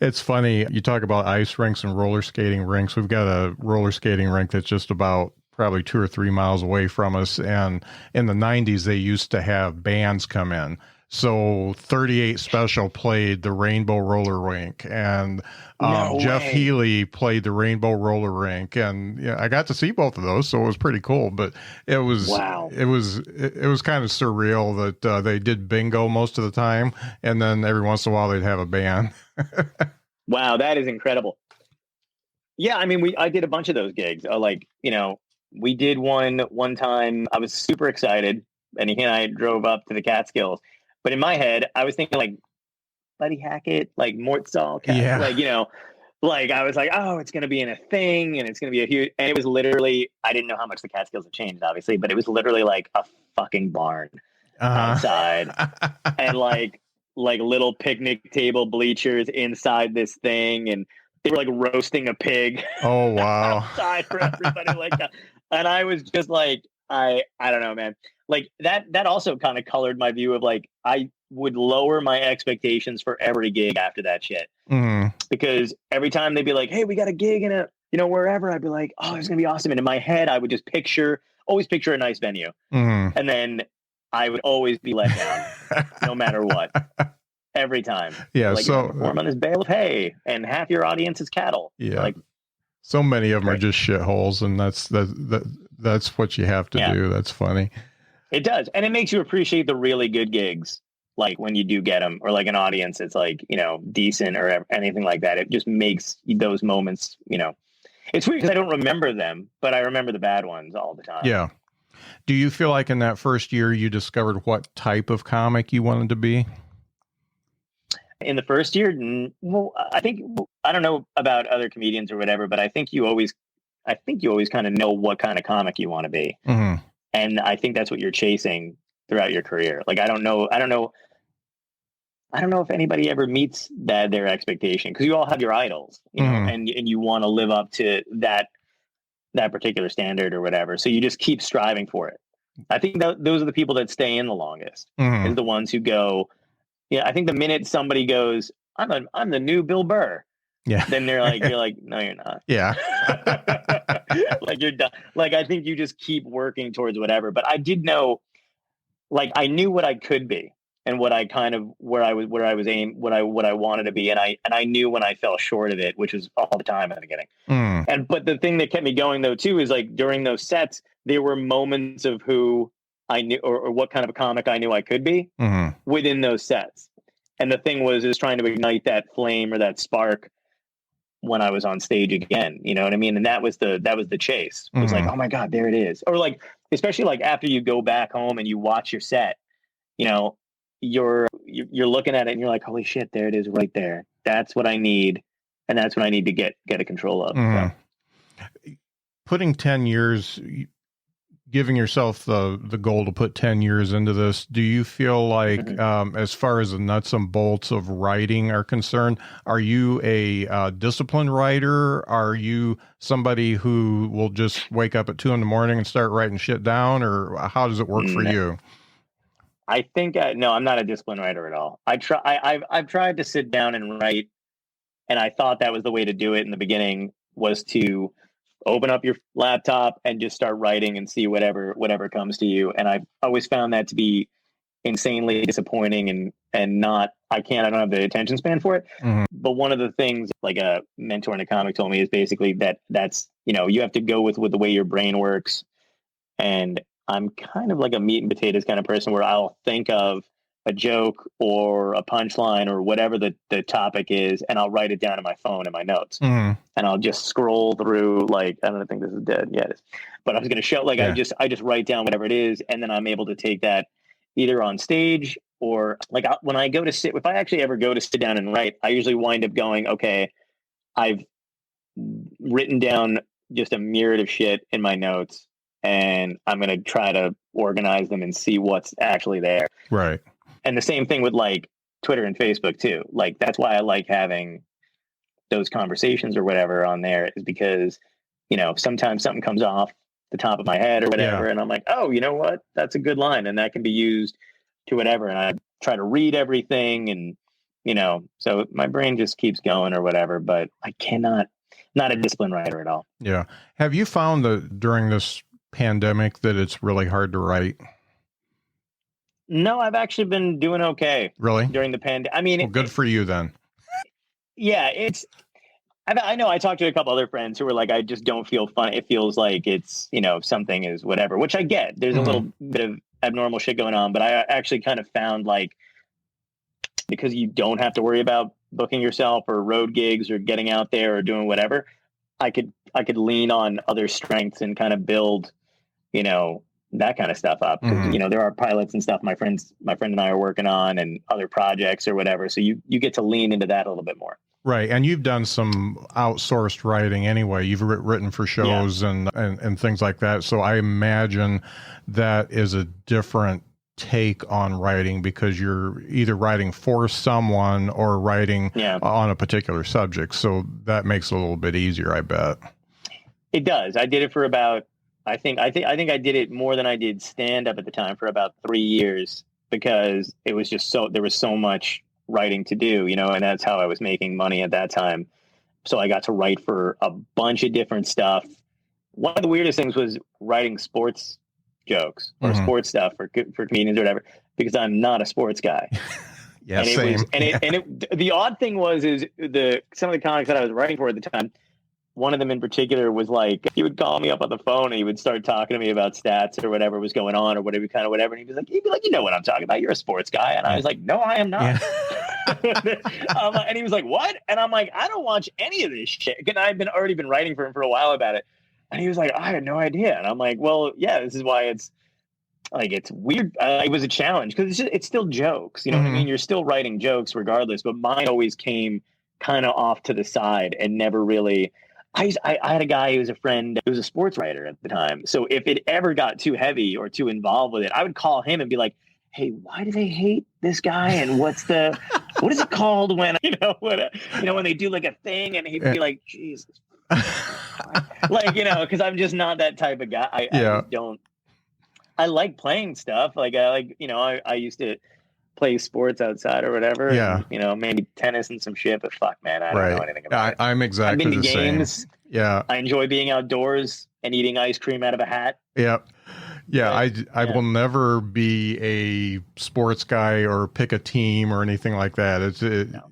It's funny. You talk about ice rinks and roller skating rinks. We've got a roller skating rink that's just about probably 2 or 3 miles away from us. And in the 90s, they used to have bands come in. So 38 Special played the Rainbow Roller Rink, and Jeff Healy played the Rainbow Roller Rink, and I got to see both of those, so it was pretty cool. But it was it was kind of surreal that they did bingo most of the time, and then every once in a while they'd have a band. Wow, that is incredible. Yeah, I mean, I did a bunch of those gigs. We did one time. I was super excited, and he and I drove up to the Catskills. But in my head, I was thinking like Buddy Hackett, like Mortzall, Yeah. like, like I was like, oh, it's going to be in a thing and it's going to be a huge, and it was literally, I didn't know how much the Catskills have changed, obviously, but it was literally like a fucking barn outside and like little picnic table bleachers inside this thing. And they were like roasting a pig. Oh, wow. outside for everybody like that. And I was just like, I don't know, man. Like that also kind of colored my view of like, I would lower my expectations for every gig after that shit. Because every time they'd be like, hey, we got a gig in a, wherever, I'd be like, oh, it's going to be awesome. And in my head, I would just always picture a nice venue. And then I would always be let down no matter what. Every time. Yeah. Like, So perform on this bale of hay and half your audience is cattle. Yeah. Like, so many of them are just shitholes, and that's what you have to do. That's funny. It does. And it makes you appreciate the really good gigs. Like when you do get them, or like an audience that's like, decent or anything like that. It just makes those moments, it's weird because I don't remember them, but I remember the bad ones all the time. Yeah. Do you feel like in that first year you discovered what type of comic you wanted to be? In the first year, well, I don't know about other comedians or whatever, but I think you always kind of know what kind of comic you want to be. And I think that's what you're chasing throughout your career. Like, I don't know if anybody ever meets their expectation, because you all have your idols, and you want to live up to that particular standard or whatever. So you just keep striving for it. I think those are the people that stay in the longest, is the ones who go, I think the minute somebody goes, I'm the new Bill Burr. Yeah. Then you're like, no, you're not. Yeah. Like you're done. Like, I think you just keep working towards whatever. But I did know, like, I knew what I could be and what I kind of, where I was aimed, what I wanted to be. And I knew when I fell short of it, which was all the time at the beginning. But the thing that kept me going though, too, is like during those sets, there were moments of who I knew, or what kind of a comic I knew I could be within those sets. And the thing was trying to ignite that flame or that spark when I was on stage again, you know what I mean? And that was the chase. It was like, oh my God, there it is. Or like, especially like after you go back home and you watch your set, you're looking at it and you're like, holy shit, there it is right there. That's what I need. And that's what I need to get a control of. So. Putting 10 years, giving yourself the goal to put 10 years into this, do you feel like, as far as the nuts and bolts of writing are concerned, are you a disciplined writer? Are you somebody who will just wake up at 2 a.m. and start writing shit down, or how does it work for you? I think, no, I'm not a disciplined writer at all. I've tried to sit down and write, and I thought that was the way to do it in the beginning, was to open up your laptop and just start writing and see whatever comes to you. And I've always found that to be insanely disappointing and not, I don't have the attention span for it. But one of the things like a mentor in a comic told me is basically that's, you have to go with the way your brain works. And I'm kind of like a meat and potatoes kind of person where I'll think of a joke or a punchline or whatever the topic is, and I'll write it down on my phone in my notes. And I'll just scroll through, like, I don't think this is dead yet, but I was going to show, like, I just write down whatever it is. And then I'm able to take that either on stage or like when I go to if I actually ever go to sit down and write, I usually wind up going, okay, I've written down just a myriad of shit in my notes, and I'm going to try to organize them and see what's actually there. Right. And the same thing with like Twitter and Facebook too. Like, that's why I like having those conversations or whatever on there, is because, sometimes something comes off the top of my head or whatever. And I'm like, oh, you know what? That's a good line. And that can be used to whatever. And I try to read everything and, so my brain just keeps going or whatever, but I not a disciplined writer at all. Yeah. Have you found that during this pandemic that it's really hard to write? No, I've actually been doing okay. Really? During the pandemic. I mean, well, good for you then. Yeah, I know I talked to a couple other friends who were like, I just don't feel fun. It feels like it's, something is whatever, which I get. There's a little bit of abnormal shit going on, but I actually kind of found like, because you don't have to worry about booking yourself or road gigs or getting out there or doing whatever, I could lean on other strengths and kind of build, that kind of stuff up. You know, there are pilots and stuff my friend and I are working on, and other projects or whatever. So you get to lean into that a little bit more. Right. And you've done some outsourced writing anyway. You've written for shows and things like that. So I imagine that is a different take on writing, because you're either writing for someone or writing on a particular subject. So that makes it a little bit easier, I bet. It does. I did it for about, I think I did it more than I did stand up at the time, for about 3 years, because it was just there was so much writing to do, you know, and that's how I was making money at that time. So I got to write for a bunch of different stuff. One of the weirdest things was writing sports jokes or sports stuff for comedians or whatever, because I'm not a sports guy. Yeah, and same. The odd thing was some of the comics that I was writing for at the time, one of them in particular was like, he would call me up on the phone and he would start talking to me about stats or whatever was going on or whatever. And he'd be like, you know what I'm talking about. You're a sports guy. And I was like, no, I am not. Yeah. And he was like, what? And I'm like, I don't watch any of this shit. And I've already been writing for him for a while about it. And he was like, I had no idea. And I'm like, well, yeah, this is why it's weird. It was a challenge because it's still jokes. You know what I mean? You're still writing jokes regardless. But mine always came kind of off to the side and never really. I had a guy who was a friend who was a sports writer at the time. So if it ever got too heavy or too involved with it, I would call him and be like, hey, why do they hate this guy? And what is it called when, when they do like a thing, and he'd be like, Jesus. Because I'm just not that type of guy. I like playing stuff. I used to play sports outside or whatever. Yeah. And, maybe tennis and some shit, but fuck, man, I don't know anything about it. I'm exactly I've been to the games. Same. Yeah. I enjoy being outdoors and eating ice cream out of a hat. Yeah. Yeah. I will never be a sports guy or pick a team or anything like that.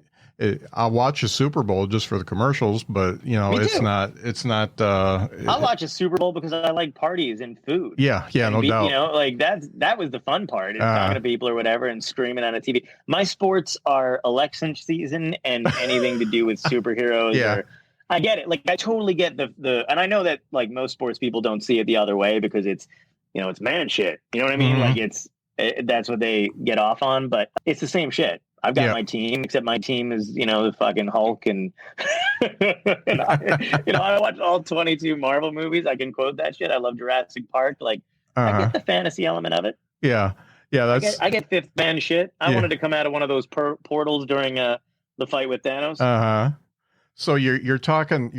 I'll watch a Super Bowl just for the commercials, but it's not. I'll watch a Super Bowl because I like parties and food. Yeah, no doubt. That was the fun part, is talking to people or whatever and screaming on a TV. My sports are election season and anything to do with superheroes. Yeah. I get it. I totally get the, and I know that most sports people don't see it the other way because it's, it's man shit. You know what I mean? That's what they get off on, but it's the same shit. I've got my team, except my team is, the fucking Hulk. And, I watched all 22 Marvel movies. I can quote that shit. I love Jurassic Park. I get the fantasy element of it. Yeah. Yeah. I get fifth man shit. I wanted to come out of one of those portals during the fight with Thanos. So you're talking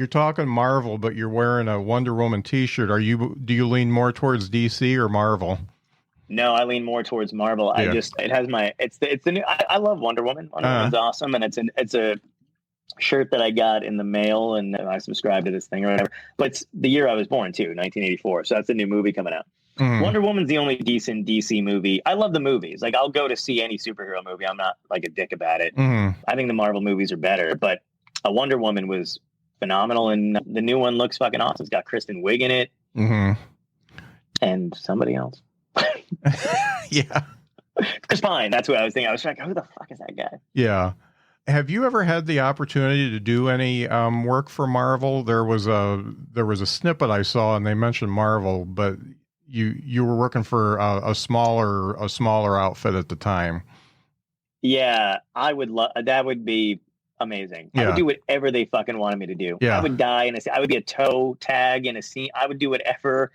Marvel, but you're wearing a Wonder Woman t-shirt. Do you lean more towards DC or Marvel? No, I lean more towards Marvel. Yeah. It's the new. I love Wonder Woman. Wonder Woman's awesome, and it's a shirt that I got in the mail, and I subscribed to this thing or whatever. But it's the year I was born too, 1984. So that's a new movie coming out. Wonder Woman's the only decent DC movie. I love the movies. I'll go to see any superhero movie. I'm not a dick about it. I think the Marvel movies are better, but Wonder Woman was phenomenal, and the new one looks fucking awesome. It's got Kristen Wiig in it, and somebody else. Yeah. Chris Pine. That's what I was thinking. I was like, who the fuck is that guy? Yeah. Have you ever had the opportunity to do any work for Marvel? There was a snippet I saw, and they mentioned Marvel, but you were working for a smaller outfit at the time. Yeah, I would love that. Would be amazing. Yeah. I would do whatever they fucking wanted me to do. Yeah. I would die in a scene. I would be a toe tag in a scene. I would do whatever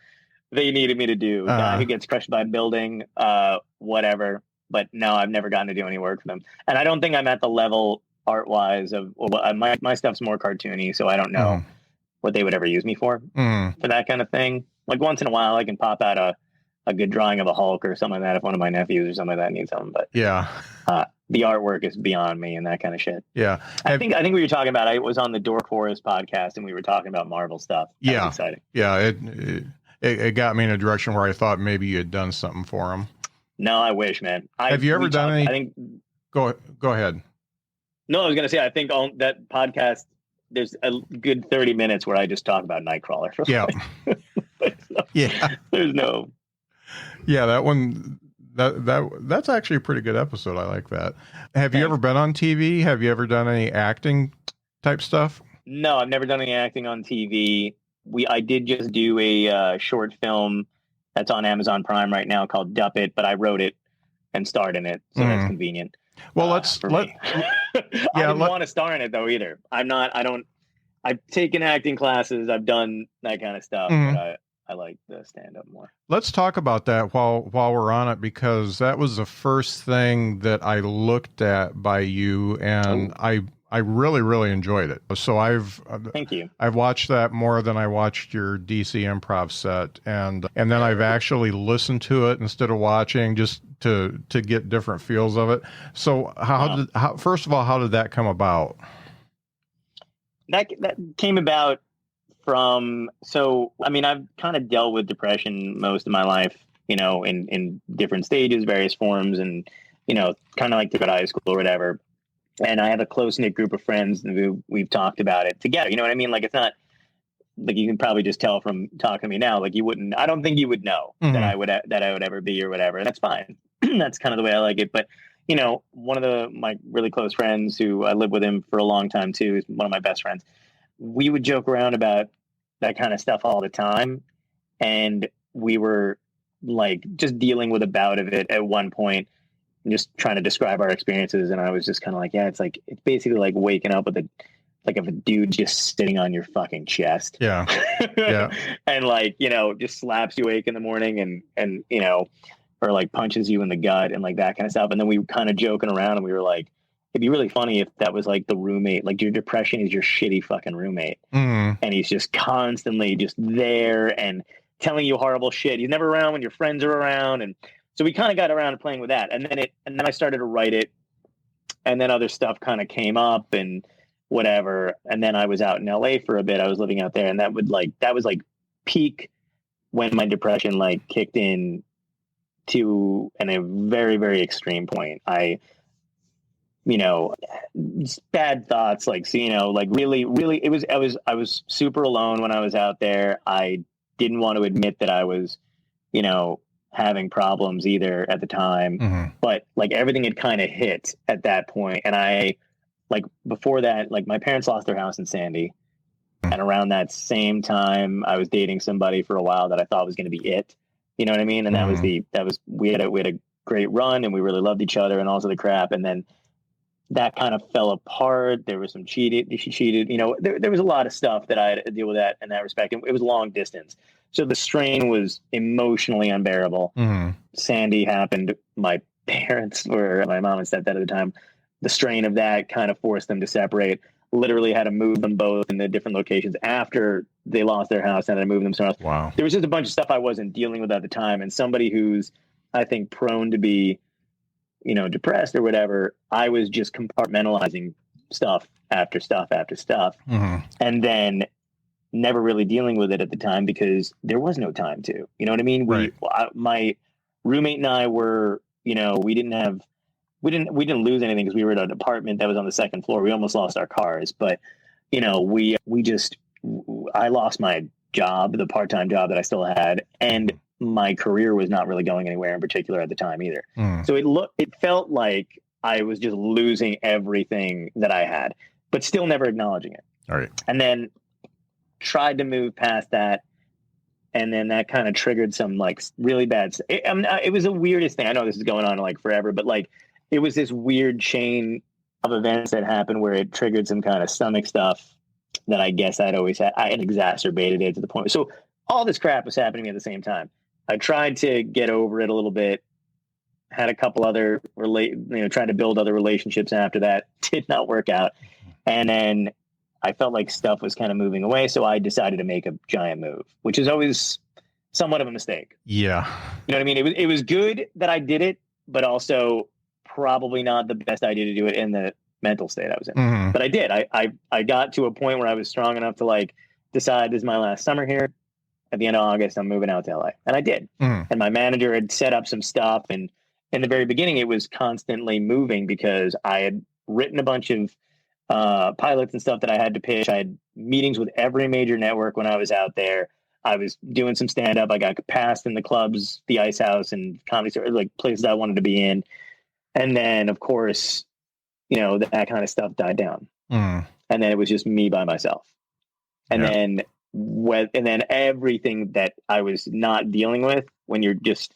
they needed me to do. Guy who gets crushed by a building, whatever. But no, I've never gotten to do any work for them. And I don't think I'm at the level art-wise of my stuff's more cartoony, so I don't know what they would ever use me for that kind of thing. Once in a while, I can pop out a good drawing of a Hulk or something like that if one of my nephews or something like that needs something. But yeah, the artwork is beyond me and that kind of shit. Yeah, I think we were talking about. I was on the Dork Forest podcast and we were talking about Marvel stuff. That was exciting. Yeah, it got me in a direction where I thought maybe you had done something for them. No, I wish, man. Have you ever done any? I think. Go ahead. No, I was going to say, I think on that podcast, there's a good 30 minutes where I just talk about Nightcrawler. Yeah. There's no. Yeah, that one. That's actually a pretty good episode. I like that. Have you ever been on TV? Have you ever done any acting type stuff? No, I've never done any acting on TV. I did just do a short film that's on Amazon Prime right now called Duppet, but I wrote it and starred in it, so that's convenient. Well, I didn't want to star in it though either. I've taken acting classes, I've done that kind of stuff, but I like the stand-up more. Let's talk about that while we're on it, because that was the first thing that I looked at by you, and I really, really enjoyed it. So Thank you. I've watched that more than I watched your DC Improv set, and then I've actually listened to it instead of watching, just to get different feels of it. So first of all, how did that come about? That came about from, I've kind of dealt with depression most of my life, in different stages, various forms, and, kind of like throughout high school or whatever. And I have a close-knit group of friends and we've talked about it together. You know what I mean? Like, it's not like, you can probably just tell from talking to me now, like I don't think you would know that I would ever be or whatever. And that's fine. That's kind of the way I like it. But, one of my really close friends, who I lived with him for a long time too, is one of my best friends. We would joke around about that kind of stuff all the time. And we were like just dealing with a bout of it at one point, and just trying to describe our experiences. And I was just kind of like, yeah, it's basically like waking up with if a dude just sitting on your fucking chest. Yeah. Yeah. And just slaps you awake in the morning and or like punches you in the gut and like that kind of stuff. And then we were kind of joking around and we were like, it'd be really funny if that was like the roommate, like your depression is your shitty fucking roommate. And he's just constantly just there and telling you horrible shit. He's never around when your friends are around. And so we kind of got around to playing with that. And then I started to write it, and then other stuff kind of came up and whatever. And then I was out in LA for a bit. I was living out there, and that was like peak when my depression kicked in to a very, very extreme point. Bad thoughts, really, really, I was super alone when I was out there. I didn't want to admit that I was, having problems either at the time, but everything had kind of hit at that point. And I, before that, my parents lost their house in Sandy. And around that same time, I was dating somebody for a while that I thought was going to be it. You know what I mean? And we had a great run, and we really loved each other and all of the crap. And then that kind of fell apart. There was some she cheated, there was a lot of stuff that I had to deal with that in that respect. And it was long distance. So the strain was emotionally unbearable. Sandy happened. My parents were, my mom and stepdad at the time, the strain of that kind of forced them to separate. Literally had to move them both in the different locations after they lost their house, and had to move them somewhere else. Wow. There was just a bunch of stuff I wasn't dealing with at the time. And somebody who's, I think, prone to be, depressed or whatever, I was just compartmentalizing stuff after stuff after stuff. And then never really dealing with it at the time because there was no time to, you know what I mean? Right. My roommate and I were, we didn't lose anything because we were in an apartment that was on the second floor. We almost lost our cars, but I lost my job, the part-time job that I still had. And my career was not really going anywhere in particular at the time either. So it felt like I was just losing everything that I had, but still never acknowledging it. All right. And then tried to move past that. And then that kind of triggered some really bad. It was the weirdest thing. I know this is going on forever, but it was this weird chain of events that happened where it triggered some kind of stomach stuff that I guess I'd always had. I had exacerbated it to the point. So all this crap was happening to me at the same time. I tried to get over it a little bit. Had a couple other tried to build other relationships after that. Did not work out. And then I felt like stuff was kind of moving away. So I decided to make a giant move, which is always somewhat of a mistake. Yeah. You know what I mean? It was good that I did it, but also probably not the best idea to do it in the mental state I was in. But I did. I got to a point where I was strong enough to decide this is my last summer here. At the end of August, I'm moving out to LA. And I did. And my manager had set up some stuff. And in the very beginning, it was constantly moving because I had written a bunch of pilots and stuff that I had to pitch. I had meetings with every major network when I was out there. I was doing some stand-up. I got passed in the clubs, the Ice House, and Comedy Store, places I wanted to be in. And then, of course, that kind of stuff died down. And then it was just me by myself. And then and then everything that I was not dealing with when you're just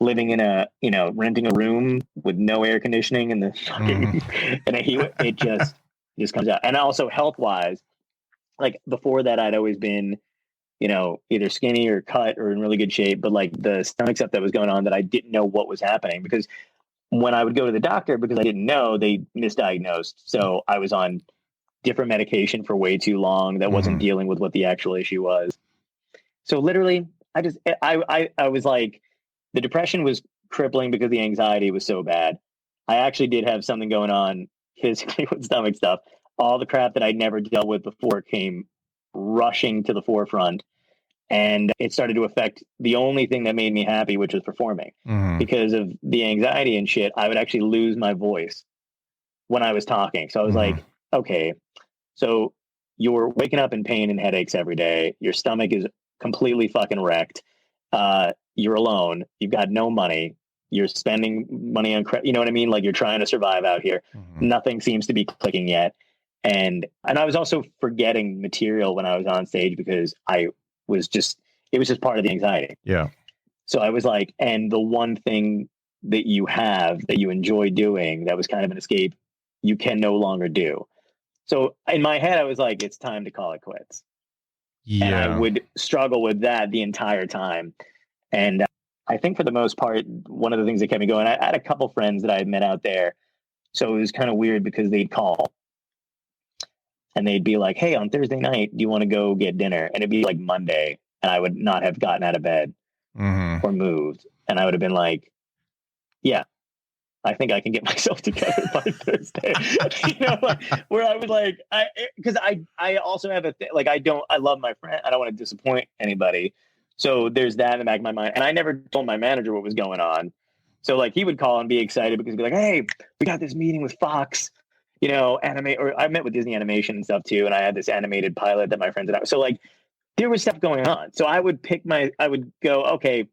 living in renting a room with no air conditioning and the fucking and it just comes out. And also health wise, like before that, I'd always been, either skinny or cut or in really good shape, but like the stomach stuff that was going on that I didn't know what was happening, because when I would go to the doctor, because I didn't know, they misdiagnosed. So I was on different medication for way too long that wasn't dealing with what the actual issue was. So literally I was like, the depression was crippling because the anxiety was so bad. I actually did have something going on physically with stomach stuff. All the crap that I'd never dealt with before came rushing to the forefront. And it started to affect the only thing that made me happy, which was performing. Because of the anxiety and shit, I would actually lose my voice when I was talking. So I was like, okay, so you're waking up in pain and headaches every day. Your stomach is completely fucking wrecked. You're alone. You've got no money. You're spending money on credit. You know what I mean? Like, you're trying to survive out here. Nothing seems to be clicking yet. And I was also forgetting material when I was on stage because it was just part of the anxiety. Yeah. So I was like, and the one thing that you have that you enjoy doing that was kind of an escape, you can no longer do. So in my head, I was like, it's time to call it quits. Yeah. And I would struggle with that the entire time. And I think for the most part, one of the things that kept me going, I had a couple friends that I had met out there. So it was kind of weird because they'd call and they'd be like, hey, on Thursday night, do you want to go get dinner? And it'd be like Monday, and I would not have gotten out of bed or moved. And I would have been like, yeah, I think I can get myself together by Thursday. Where I would like, because I also have I love my friend. I don't want to disappoint anybody. So there's that in the back of my mind. And I never told my manager what was going on. So like, he would call and be excited because he'd be like, hey, we got this meeting with Fox, or I met with Disney Animation and stuff too. And I had this animated pilot that my friends had. So like, there was stuff going on. So I would go, okay,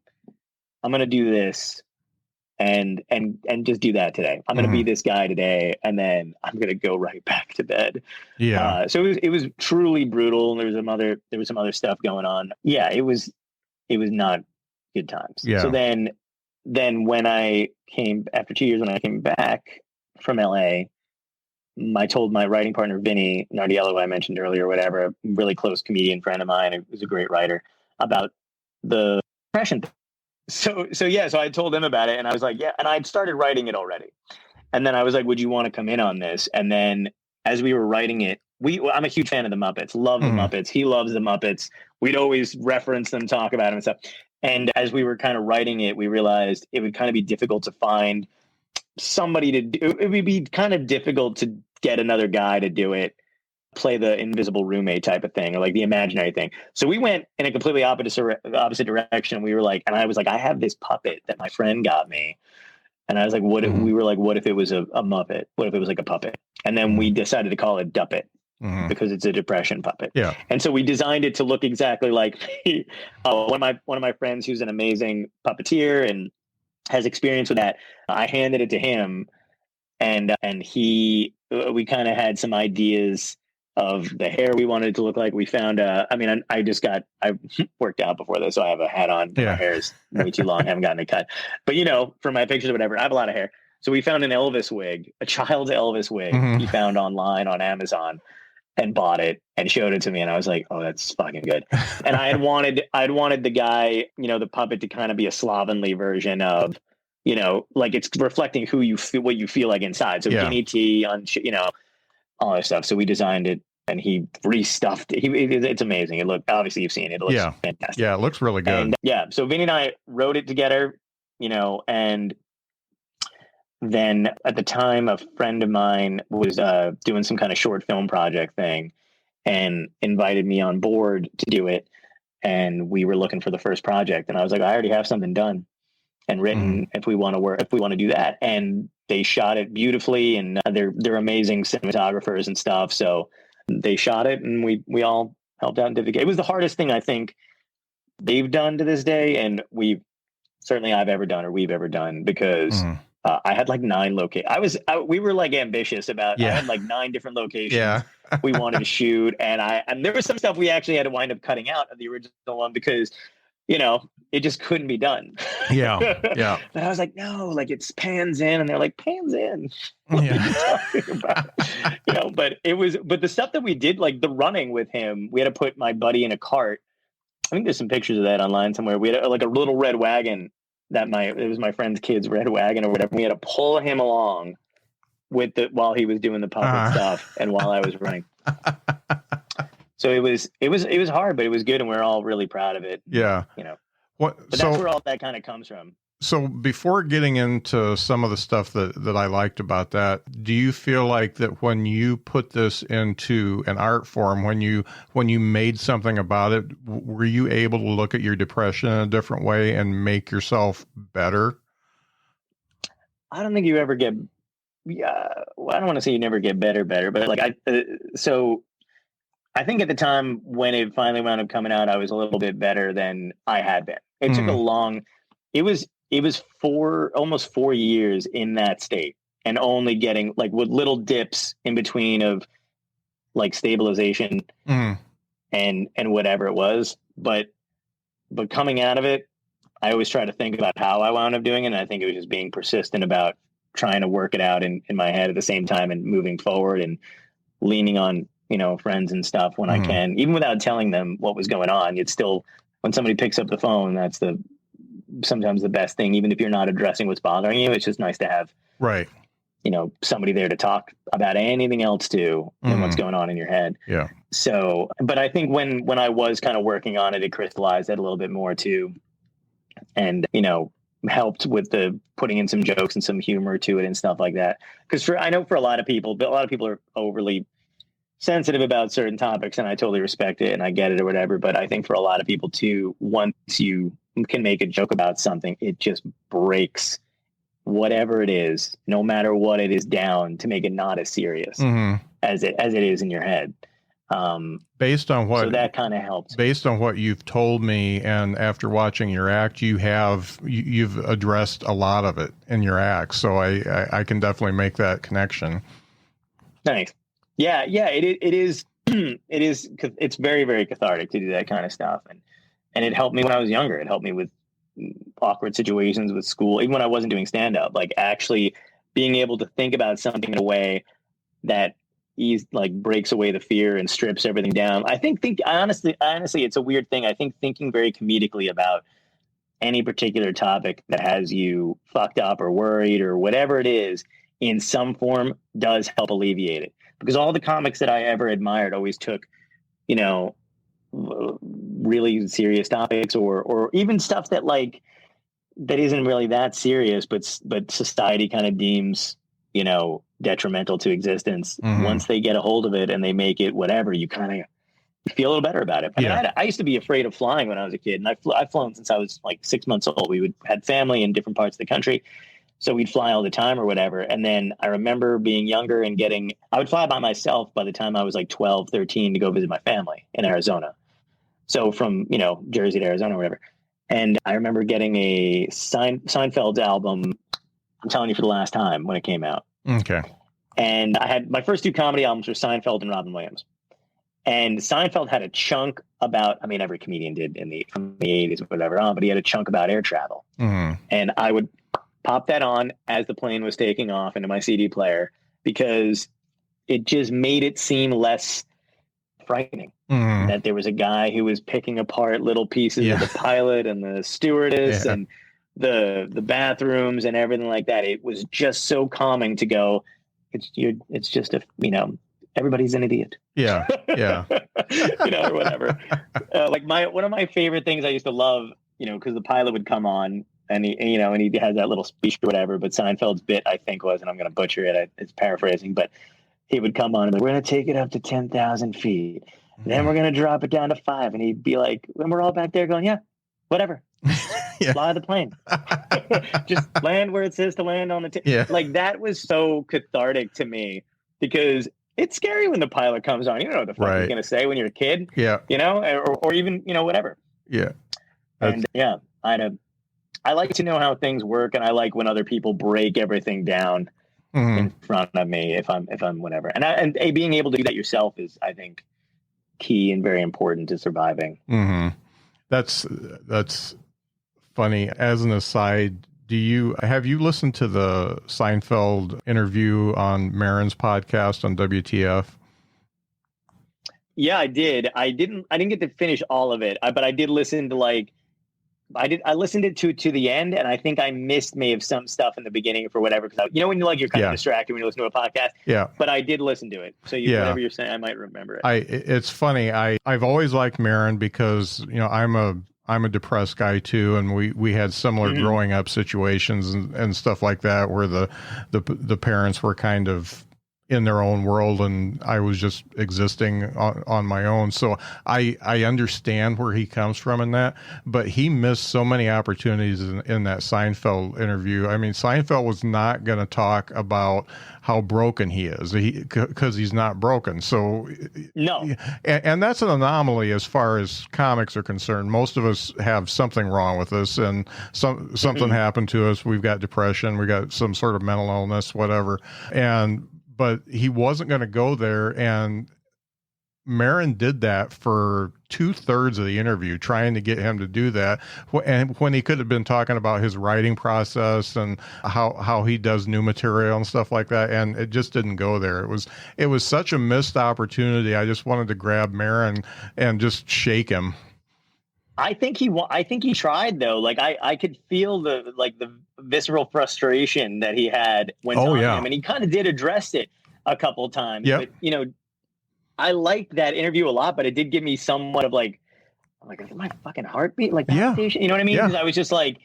I'm going to do this and just do that today. I'm going to be this guy today. And then I'm going to go right back to bed. Yeah. So it was truly brutal. And there was some other stuff going on. Yeah. It was not good times. Yeah. So then when I came after 2 years, when I came back from LA, I told my writing partner, Vinny Nardiello, who I mentioned earlier, whatever, a really close comedian friend of mine, who was a great writer, about the depression thing. So I told him about it, and I was like, yeah, and I'd started writing it already. And then I was like, would you want to come in on this? And then as we were writing it, I'm a huge fan of the Muppets, love the Muppets. He loves the Muppets. We'd always reference them, talk about them and stuff. And as we were kind of writing it, we realized it would kind of be difficult to find somebody to do. It would be kind of difficult to get another guy to do it, play the invisible roommate type of thing, or like the imaginary thing. So we went in a completely opposite direction. We were like, and I was like, I have this puppet that my friend got me. And I was like, what if it was a Muppet? What if it was like a puppet? And then we decided to call it Duppet because it's a depression puppet. Yeah. And so we designed it to look exactly like one of my friends who's an amazing puppeteer and has experience with that. I handed it to him, and we kind of had some ideas of the hair we wanted it to look like. We found I worked out before this, so I have a hat on. Yeah. My hair is way too long. I haven't gotten it cut. But for my pictures or whatever, I have a lot of hair. So we found an Elvis wig, a child's Elvis wig he found online on Amazon, and bought it and showed it to me. And I was like, oh, that's fucking good. And I'd wanted the guy, the puppet, to kind of be a slovenly version of, like it's reflecting who you feel, what you feel like inside. So Guinea tea on, all that stuff. So we designed it, and he restuffed it. It's amazing. Obviously you've seen it. It looks fantastic. Yeah, it looks really good. And, so Vinny and I wrote it together, and then at the time, a friend of mine was doing some kind of short film project thing and invited me on board to do it. And we were looking for the first project, and I was like, I already have something done and written if we want to do that. And they shot it beautifully, and they're amazing cinematographers and stuff. So they shot it, and we all helped out and did it. It was the hardest thing I think they've done to this day, and I've ever done, or we've ever done, because I had like 9 locations. We were like ambitious about, I had like 9 different locations we wanted to shoot. And there was some stuff we actually had to wind up cutting out of the original one because, you know, it just couldn't be done. Yeah. But I was like, no, like it's pans in, and they're like, pans in. What are you talking about? You know, but the stuff that we did, like the running with him, we had to put my buddy in a cart. I think there's some pictures of that online somewhere. We had like a little red wagon it was my friend's kid's red wagon or whatever. We had to pull him along while he was doing the puppet stuff and while I was running. So it was hard, but it was good, and we're all really proud of it. Yeah. You know. But that's where all that kind of comes from. So before getting into some of the stuff that I liked about that, do you feel like that when you put this into an art form, when you made something about it, were you able to look at your depression in a different way and make yourself better? I don't think you ever get, I don't want to say you never get better, but like so I think at the time when it finally wound up coming out, I was a little bit better than I had been. It took it was almost 4 years in that state, and only getting like with little dips in between of like stabilization and whatever it was. But coming out of it, I always try to think about how I wound up doing it. And I think it was just being persistent about trying to work it out in my head at the same time and moving forward and leaning on, you know, friends and stuff when I can, even without telling them what was going on. It's still, when somebody picks up the phone, that's sometimes the best thing, even if you're not addressing what's bothering you. It's just nice to have, you know, somebody there to talk about anything else too and what's going on in your head. Yeah. So, but I think when I was kind of working on it, it crystallized it a little bit more too. And, you know, helped with the putting in some jokes and some humor to it and stuff like that. Because I know for a lot of people are overly sensitive about certain topics, and I totally respect it and I get it or whatever. But I think for a lot of people too, once you can make a joke about something, it just breaks whatever it is, no matter what it is, down to make it not as serious as it is in your head. Based on what, so that kind of helped. Based on what you've told me, and after watching your act, you've addressed a lot of it in your act. So I can definitely make that connection. Thanks. Yeah. It is. It's very, very cathartic to do that kind of stuff, and it helped me when I was younger. It helped me with awkward situations with school, even when I wasn't doing stand up. Like actually being able to think about something in a way that breaks away the fear and strips everything down. I think honestly, it's a weird thing. I think thinking very comedically about any particular topic that has you fucked up or worried or whatever it is in some form does help alleviate it. Because all the comics that I ever admired always took, you know, really serious topics or even stuff that isn't really that serious, but society kind of deems, you know, detrimental to existence. Once they get a hold of it and they make it whatever, you kind of feel a little better about it. I mean, I used to be afraid of flying when I was a kid, and I've flown since I was like 6 months old. We had family in different parts of the country, so we'd fly all the time or whatever. And then I remember being younger and I would fly by myself by the time I was like 12, 13 to go visit my family in Arizona. So from, you know, Jersey to Arizona or whatever. And I remember getting a Seinfeld's album, I'm telling you for the last time, when it came out. Okay. And I had my first 2 comedy albums were Seinfeld and Robin Williams. And Seinfeld had a chunk about, I mean, every comedian did from the 80s or whatever on, but he had a chunk about air travel. And I would pop that on as the plane was taking off into my CD player because it just made it seem less frightening. That there was a guy who was picking apart little pieces of the pilot and the stewardess and the bathrooms and everything like that. It was just so calming to go, it's just a, you know, everybody's an idiot. Yeah. You know, or whatever. One of my favorite things I used to love, you know, because the pilot would come on and he has that little speech or whatever, but Seinfeld's bit, I think, was, and I'm going to butcher it, it's paraphrasing, but he would come on and be like, we're going to take it up to 10,000 feet. Then we're going to drop it down to 5. And he'd be like, when we're all back there going, yeah, whatever. Fly the plane. Just land where it says to land on the Like, that was so cathartic to me because it's scary when the pilot comes on. You don't know what the fuck he's going to say when you're a kid. Yeah. You know, or even, you know, whatever. Yeah. And I I like to know how things work, and I like when other people break everything down in front of me if I'm whatever. And being able to do that yourself is, I think, key and very important to surviving. That's funny. As an aside, have you listened to the Seinfeld interview on Maron's podcast on WTF? Yeah, I did. I didn't get to finish all of it, but I did listen to I listened to the end, and I think I missed maybe some stuff in the beginning for whatever, because when you're kind of distracted when you listen to a podcast. Yeah. But I did listen to it. So whatever you're saying, I might remember it. It's funny. I've always liked Maron because, I'm a depressed guy too, and we had similar growing up situations and stuff like that where the parents were kind of in their own world, and I was just existing on my own. So I understand where he comes from in that, but he missed so many opportunities in that Seinfeld interview. I mean, Seinfeld was not going to talk about how broken he is because he's not broken. So no, and that's an anomaly as far as comics are concerned. Most of us have something wrong with us, and something happened to us. We've got depression, we got some sort of mental illness, whatever. But he wasn't going to go there, and Maron did that for 2/3 of the interview, trying to get him to do that. And when he could have been talking about his writing process and how he does new material and stuff like that, and it just didn't go there. It was such a missed opportunity. I just wanted to grab Maron and just shake him. I think he tried though. Like I could feel the visceral frustration that he had when talking to him, and he kind of did address it a couple of times. Yep. But I liked that interview a lot, but it did give me somewhat of like, oh my God, my fucking heartbeat, like palpitation. You know what I mean? Because I was just like,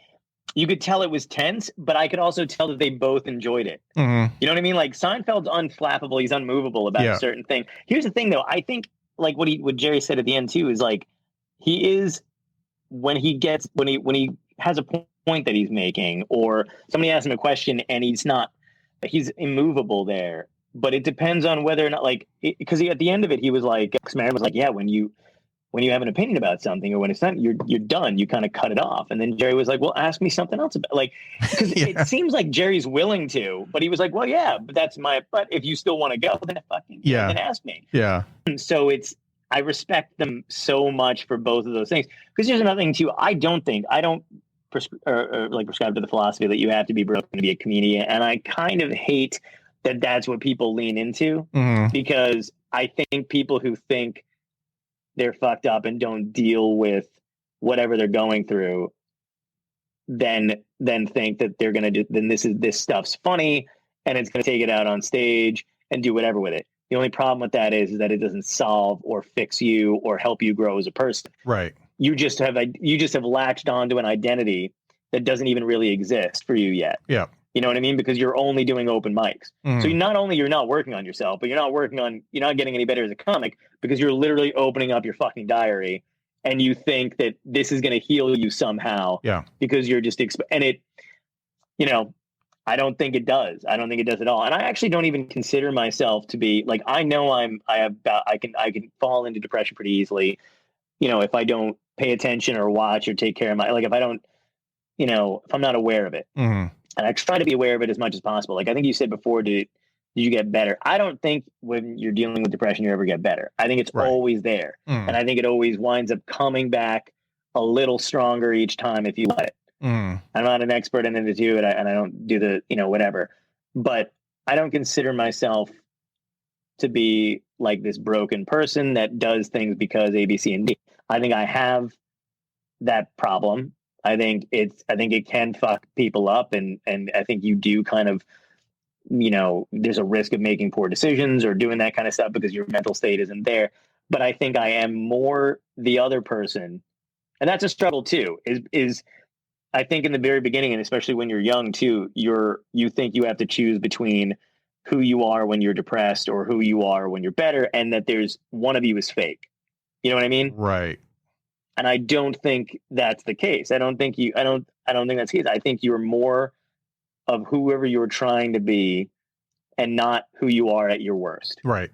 you could tell it was tense, but I could also tell that they both enjoyed it. You know what I mean? Like Seinfeld's unflappable, he's unmovable about a certain thing. Here's the thing though, I think like what Jerry said at the end too is like he is. When he has a point that he's making, or somebody asks him a question and he's immovable there, but it depends on whether or not because at the end of it, he was like, Maron was like, yeah, when you have an opinion about something or when it's not, you're done, you kind of cut it off. And then Jerry was like, well, ask me something else about because it seems like Jerry's willing to, but he was like, well, yeah, but if you still want to go, then then ask me. Yeah. And so I respect them so much for both of those things. Because here's another thing too. I don't prescribe to the philosophy that you have to be broken to be a comedian. And I kind of hate that that's what people lean into, because I think people who think they're fucked up and don't deal with whatever they're going through, then think that they're going to this stuff's funny and it's going to take it out on stage and do whatever with it. The only problem with that is that it doesn't solve or fix you or help you grow as a person. Right. You just have latched onto an identity that doesn't even really exist for you yet. Yeah. You know what I mean? Because you're only doing open mics. So you're not working on yourself, but you're not getting any better as a comic because you're literally opening up your fucking diary and you think that this is going to heal you somehow. Yeah. Because you're just, I don't think it does. I don't think it does at all. And I actually don't even consider myself to be like, I know I can fall into depression pretty easily. If I don't pay attention or watch or take care of if I don't, if I'm not aware of it. And I try to be aware of it as much as possible. Like I think you said before, did you get better? I don't think when you're dealing with depression, you ever get better. I think it's always there. And I think it always winds up coming back a little stronger each time if you let it. I'm not an expert in it too, and I don't do the, whatever, but I don't consider myself to be like this broken person that does things because A, B, C, and D. I think I have that problem. I think it can fuck people up, and I think you do kind of, there's a risk of making poor decisions or doing that kind of stuff because your mental state isn't there. But I think I am more the other person, and that's a struggle too. Is I think in the very beginning, and especially when you're young too, you think you have to choose between who you are when you're depressed or who you are when you're better, and that there's one of you is fake. You know what I mean? Right. And I don't think that's the case. I don't think that's the case. I think you're more of whoever you're trying to be and not who you are at your worst. Right.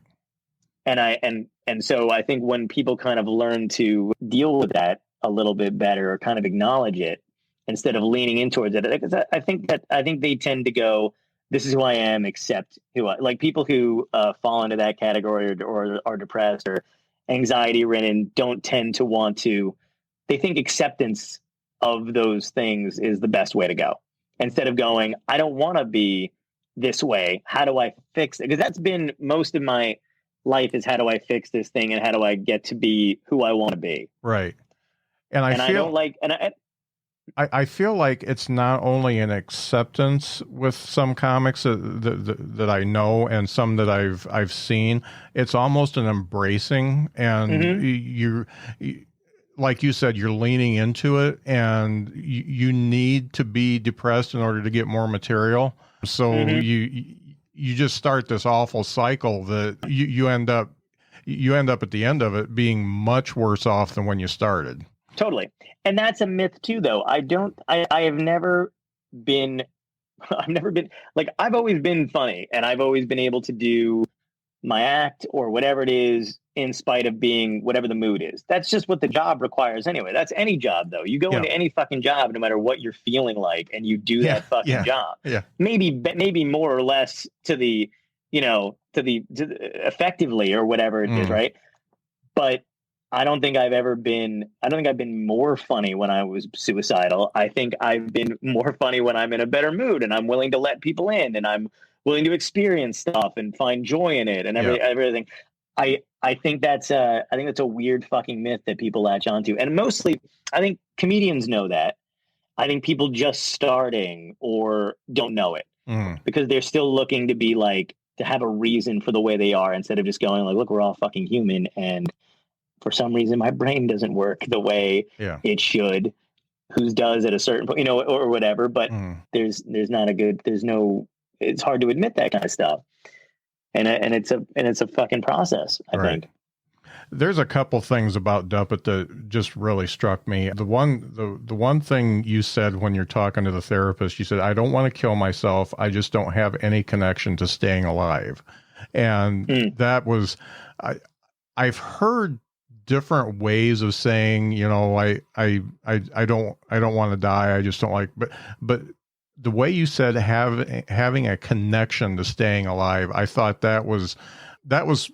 And so I think when people kind of learn to deal with that a little bit better or kind of acknowledge it, instead of leaning in towards it. Because I think they tend to go, this is who I am, accept who I like. People who fall into that category or are depressed or anxiety ridden don't tend to want to, they think acceptance of those things is the best way to go. Instead of going, I don't want to be this way. How do I fix it? Because that's been most of my life, is how do I fix this thing and how do I get to be who I want to be? Right. And I don't like, and I feel like it's not only an acceptance with some comics that I know and some that I've seen. It's almost an embracing, and you like you said, you're leaning into it, and you need to be depressed in order to get more material. So you just start this awful cycle that you end up at the end of it being much worse off than when you started. Totally. And that's a myth too, though. I have never been, like, I've always been funny, and I've always been able to do my act or whatever it is in spite of being whatever the mood is. That's just what the job requires anyway. That's any job, though. You go into any fucking job, no matter what you're feeling like, and you do that fucking job. Yeah. Maybe more or less to the effectively or whatever it is, right? But I don't think I've been more funny when I was suicidal. I think I've been more funny when I'm in a better mood and I'm willing to let people in and I'm willing to experience stuff and find joy in it and everything. I think that's a weird fucking myth that people latch onto. And mostly I think comedians know that. I think people just starting or don't know it because they're still looking to be like, to have a reason for the way they are instead of just going like, look, we're all fucking human. And for some reason, my brain doesn't work the way it should. Whose does at a certain point, or whatever. But it's hard to admit that kind of stuff, and it's a fucking process. I think. There's a couple things about Duppet that just really struck me. The one thing you said when you're talking to the therapist, you said, "I don't want to kill myself. I just don't have any connection to staying alive," and that was I've heard different ways of saying, I don't want to die. I just don't like, but the way you said having a connection to staying alive, I thought that was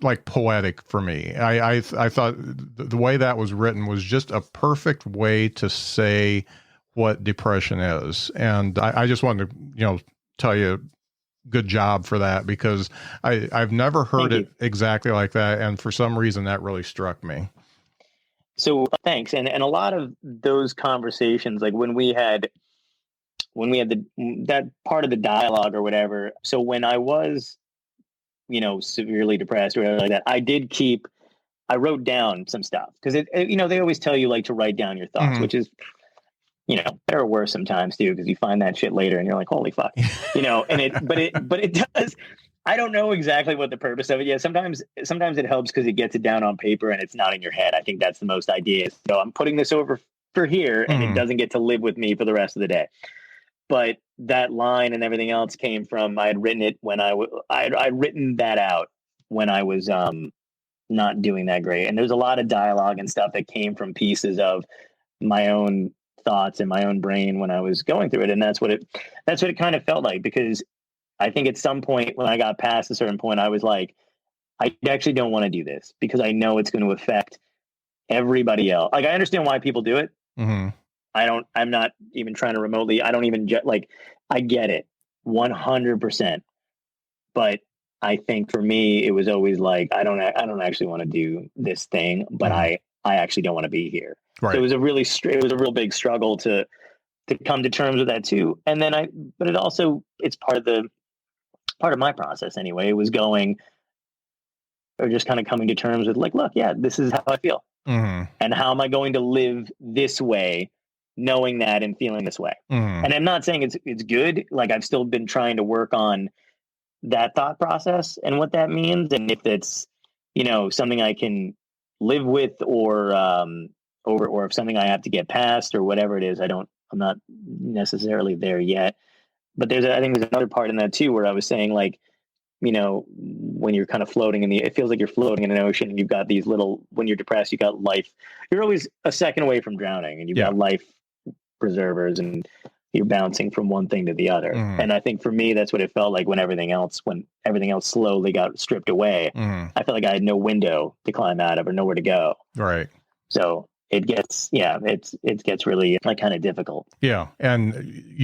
like poetic for me. I thought the way that was written was just a perfect way to say what depression is. And I just wanted to, tell you good job for that, because I've never heard it exactly like that. And for some reason that really struck me. So thanks. And a lot of those conversations, like when we had that part of the dialogue or whatever. So when I was, severely depressed or whatever like that, I wrote down some stuff because they always tell you like to write down your thoughts, which is, better or worse sometimes too, because you find that shit later and you're like, holy fuck, but it does. I don't know exactly what the purpose of it is. Sometimes it helps because it gets it down on paper and it's not in your head. I think that's the most idea. So I'm putting this over for here and it doesn't get to live with me for the rest of the day. But that line and everything else came from, I had written it when I'd written that out when I was not doing that great. And there's a lot of dialogue and stuff that came from pieces of my own thoughts in my own brain when I was going through it. And that's what it kind of felt like, because I think at some point when I got past a certain point, I was like, I actually don't want to do this because I know it's going to affect everybody else. Like, I understand why people do it. I'm not even trying to remotely, I don't even like, I get it 100%. But I think for me, it was always like, I don't actually want to do this thing, but I actually don't want to be here. Right. So it was a real big struggle to come to terms with that too. And then but it's part of my process anyway. It was going, or just kind of coming to terms with like, look, yeah, this is how I feel. And how am I going to live this way, knowing that and feeling this way? And I'm not saying it's good. Like, I've still been trying to work on that thought process and what that means. And if it's, something I can live with or if something I have to get past or whatever it is, I'm not necessarily there yet. But I think there's another part in that too, where I was saying, like, when you're kind of floating it feels like you're floating in an ocean and you've got these when you're depressed, you got life, you're always a second away from drowning and you've got life preservers and you're bouncing from one thing to the other. And I think for me, that's what it felt like when everything else slowly got stripped away. I felt like I had no window to climb out of or nowhere to go. Right. So it gets really like kind of difficult. Yeah. And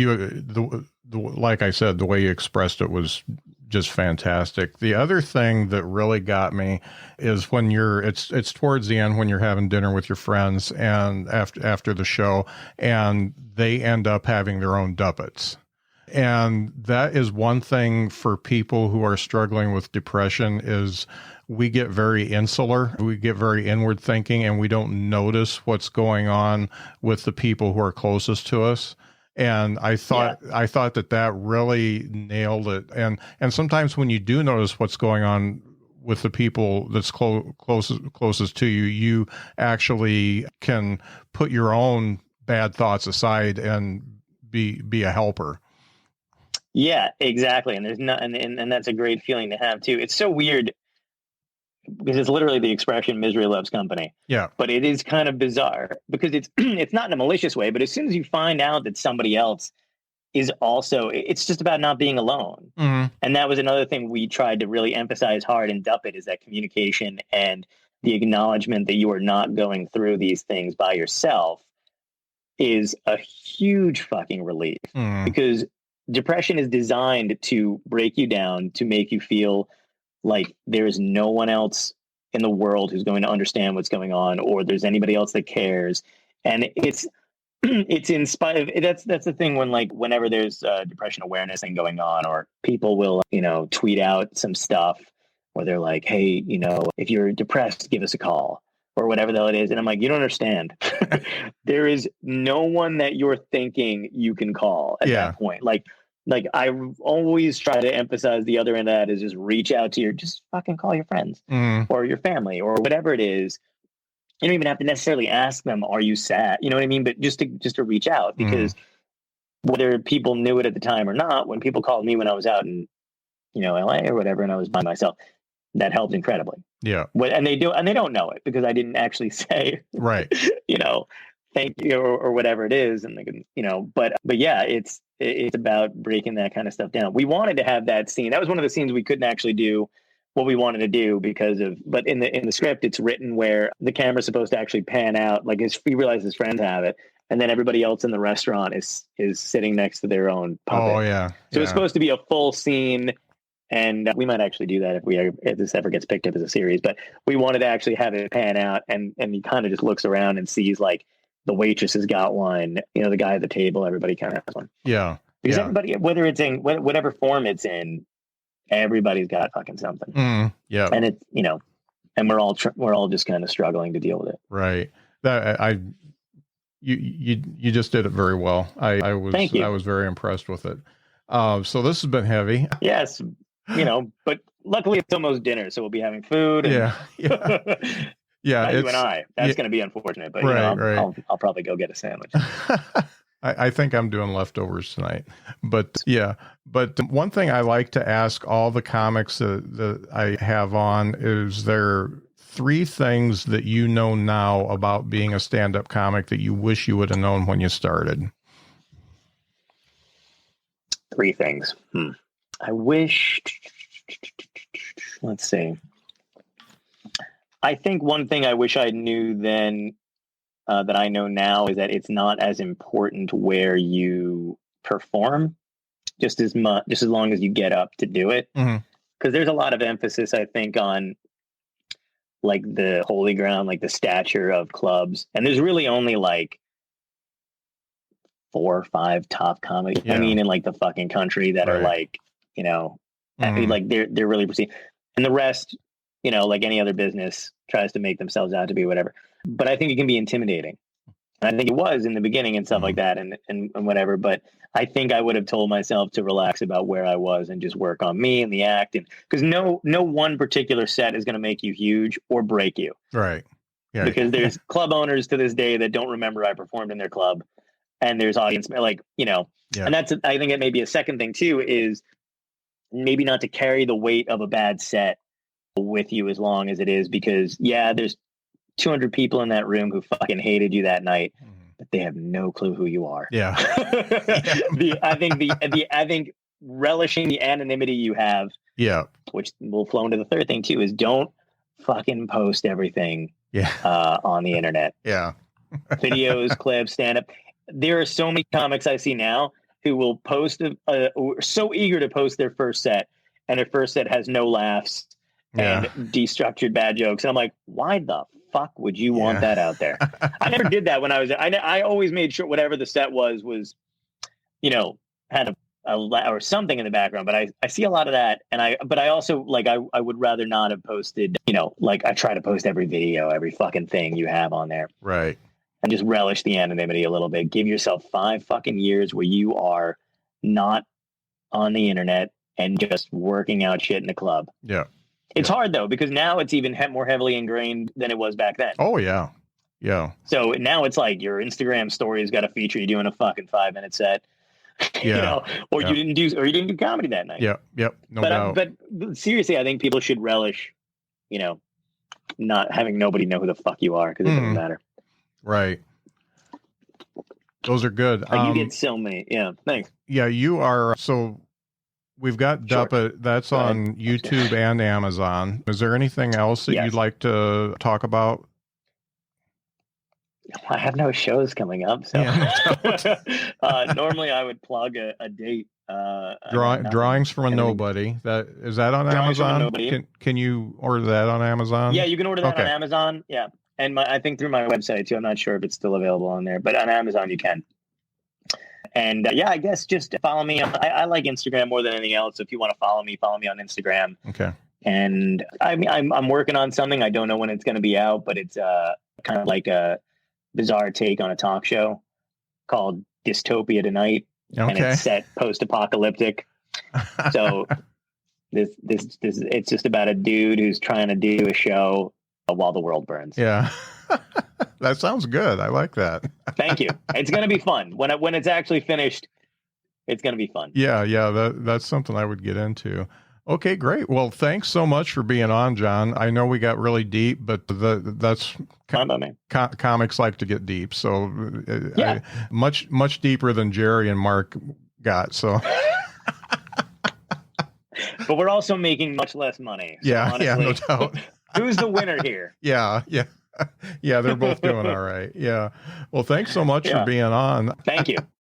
like I said, the way you expressed it was just fantastic. The other thing that really got me is when it's towards the end when you're having dinner with your friends and after the show, and they end up having their own Duppets. And that is one thing for people who are struggling with depression is we get very insular, we get very inward thinking, and we don't notice what's going on with the people who are closest to us. And I thought that really nailed it. And sometimes when you do notice what's going on with the people that's closest to you, you actually can put your own bad thoughts aside and be a helper. Yeah, exactly. And there's not, and that's a great feeling to have too. It's so weird because it's literally the expression "misery loves company." Yeah. But it is kind of bizarre because it's not in a malicious way, but as soon as you find out that somebody else is also, it's just about not being alone. And that was another thing we tried to really emphasize hard in Duppet is that communication and the acknowledgement that you are not going through these things by yourself is a huge fucking relief because depression is designed to break you down, to make you feel like there's no one else in the world who's going to understand what's going on, or there's anybody else that cares. And it's in spite of that's the thing when whenever there's depression awareness thing going on, or people will tweet out some stuff where they're like, hey, if you're depressed, give us a call or whatever the hell it is. And I'm like, you don't understand. There is no one that you're thinking you can call at that point. Like I always try to emphasize the other end of that is just reach out to just fucking call your friends or your family or whatever it is. You don't even have to necessarily ask them, are you sad? You know what I mean? But just to reach out, because whether people knew it at the time or not, when people called me when I was out in, LA or whatever, and I was by myself, that helped incredibly. Yeah. And they don't know it because I didn't actually say, right. Thank you or whatever it is. And they can, but yeah, it's about breaking that kind of stuff down. We wanted to have that scene. That was one of the scenes we couldn't actually do what we wanted to do but in the script, it's written where the camera's supposed to actually pan out. Like he realizes his friends have it. And then everybody else in the restaurant is sitting next to their own puppet. Oh yeah. So it's supposed to be a full scene. And we might actually do that if this ever gets picked up as a series, but we wanted to actually have it pan out and he kind of just looks around and sees like the waitress has got one, the guy at the table, everybody kind of has one. Yeah. Because everybody, whether it's in whatever form it's in, everybody's got fucking something. Yeah. And it's, and we're all just kind of struggling to deal with it. Right. You just did it very well. I was very impressed with it. So this has been heavy. Yes. But luckily it's almost dinner, so we'll be having food. And yeah. You and I. That's going to be unfortunate, but I'll probably go get a sandwich. I think I'm doing leftovers tonight, but yeah. But one thing I like to ask all the comics that I have on is there 3 things that you know now about being a stand-up comic that you wish you would have known when you started? 3 things. I wish, let's see. I think one thing I wish I knew then that I know now is that it's not as important where you perform just as long as you get up to do it. Because there's a lot of emphasis, I think, on like the holy ground, like the stature of clubs. And there's really only like 4 or 5 top comedy, in like the fucking country that are like, like they're really perceived. And the rest, like any other business tries to make themselves out to be whatever. But I think it can be intimidating. And I think it was in the beginning and stuff like that and whatever. But I think I would have told myself to relax about where I was and just work on me and the act. And because no one particular set is going to make you huge or break you. Right. Yeah. Because there's club owners to this day that don't remember I performed in their club. And there's audience, and that's, I think it may be a second thing too, is maybe not to carry the weight of a bad set with you as long as it is, because there's 200 people in that room who fucking hated you that night. but they have no clue who you are. Yeah. I think relishing the anonymity you have, Yeah. which will flow into the third thing too, is don't fucking post everything on the internet. Yeah. Videos, clips, stand-up. There are so many comics I see now who will post, so eager to post their first set, and their first set has no laughs and destructured bad jokes. And I'm like, why the fuck would you want that out there? I never did that when I was there. I always made sure whatever the set was, had a or something in the background, but I see a lot of that. And I also I would rather not have posted, I try to post every video, every fucking thing you have on there. Right. And just relish the anonymity a little bit. Give yourself 5 fucking years where you are not on the internet and just working out shit in a club. Yeah. It's hard though, because now it's even more heavily ingrained than it was back then. Oh yeah. Yeah. So now it's like your Instagram story's got a feature you doing a fucking 5-minute set. Yeah. You didn't do comedy that night. Yeah. Yep. No doubt. But seriously, I think people should relish, not having nobody know who the fuck you are, because it doesn't matter. Right. Those are good. You get so many. Yeah. Thanks. Yeah, you are. So we've got Duppet. That's on YouTube and Amazon. Is there anything else that you'd like to talk about? I have no shows coming up. So normally I would plug a date. Drawings from a Nobody. Is that on Amazon? Can you order that on Amazon? Yeah, you can order that on Amazon. Yeah. And I think through my website too. I'm not sure if it's still available on there, but on Amazon you can. And I guess just follow me. I like Instagram more than anything else. If you want to follow me on Instagram. Okay. And I'm working on something. I don't know when it's going to be out, but it's kind of like a bizarre take on a talk show called Dystopia Tonight. Okay. And it's set post-apocalyptic. So it's just about a dude who's trying to do a show while the world burns. Yeah. That sounds good. I like that. Thank you. It's going to be fun. When it's actually finished, it's going to be fun. Yeah. That's something I would get into. Okay, great. Well, thanks so much for being on, John. I know we got really deep, but that's comics like to get deep. So much deeper than Jerry and Mark got. So, but we're also making much less money. So honestly, no doubt. Who's the winner here? Yeah. They're both doing all right. Yeah. Well, thanks so much for being on. Thank you.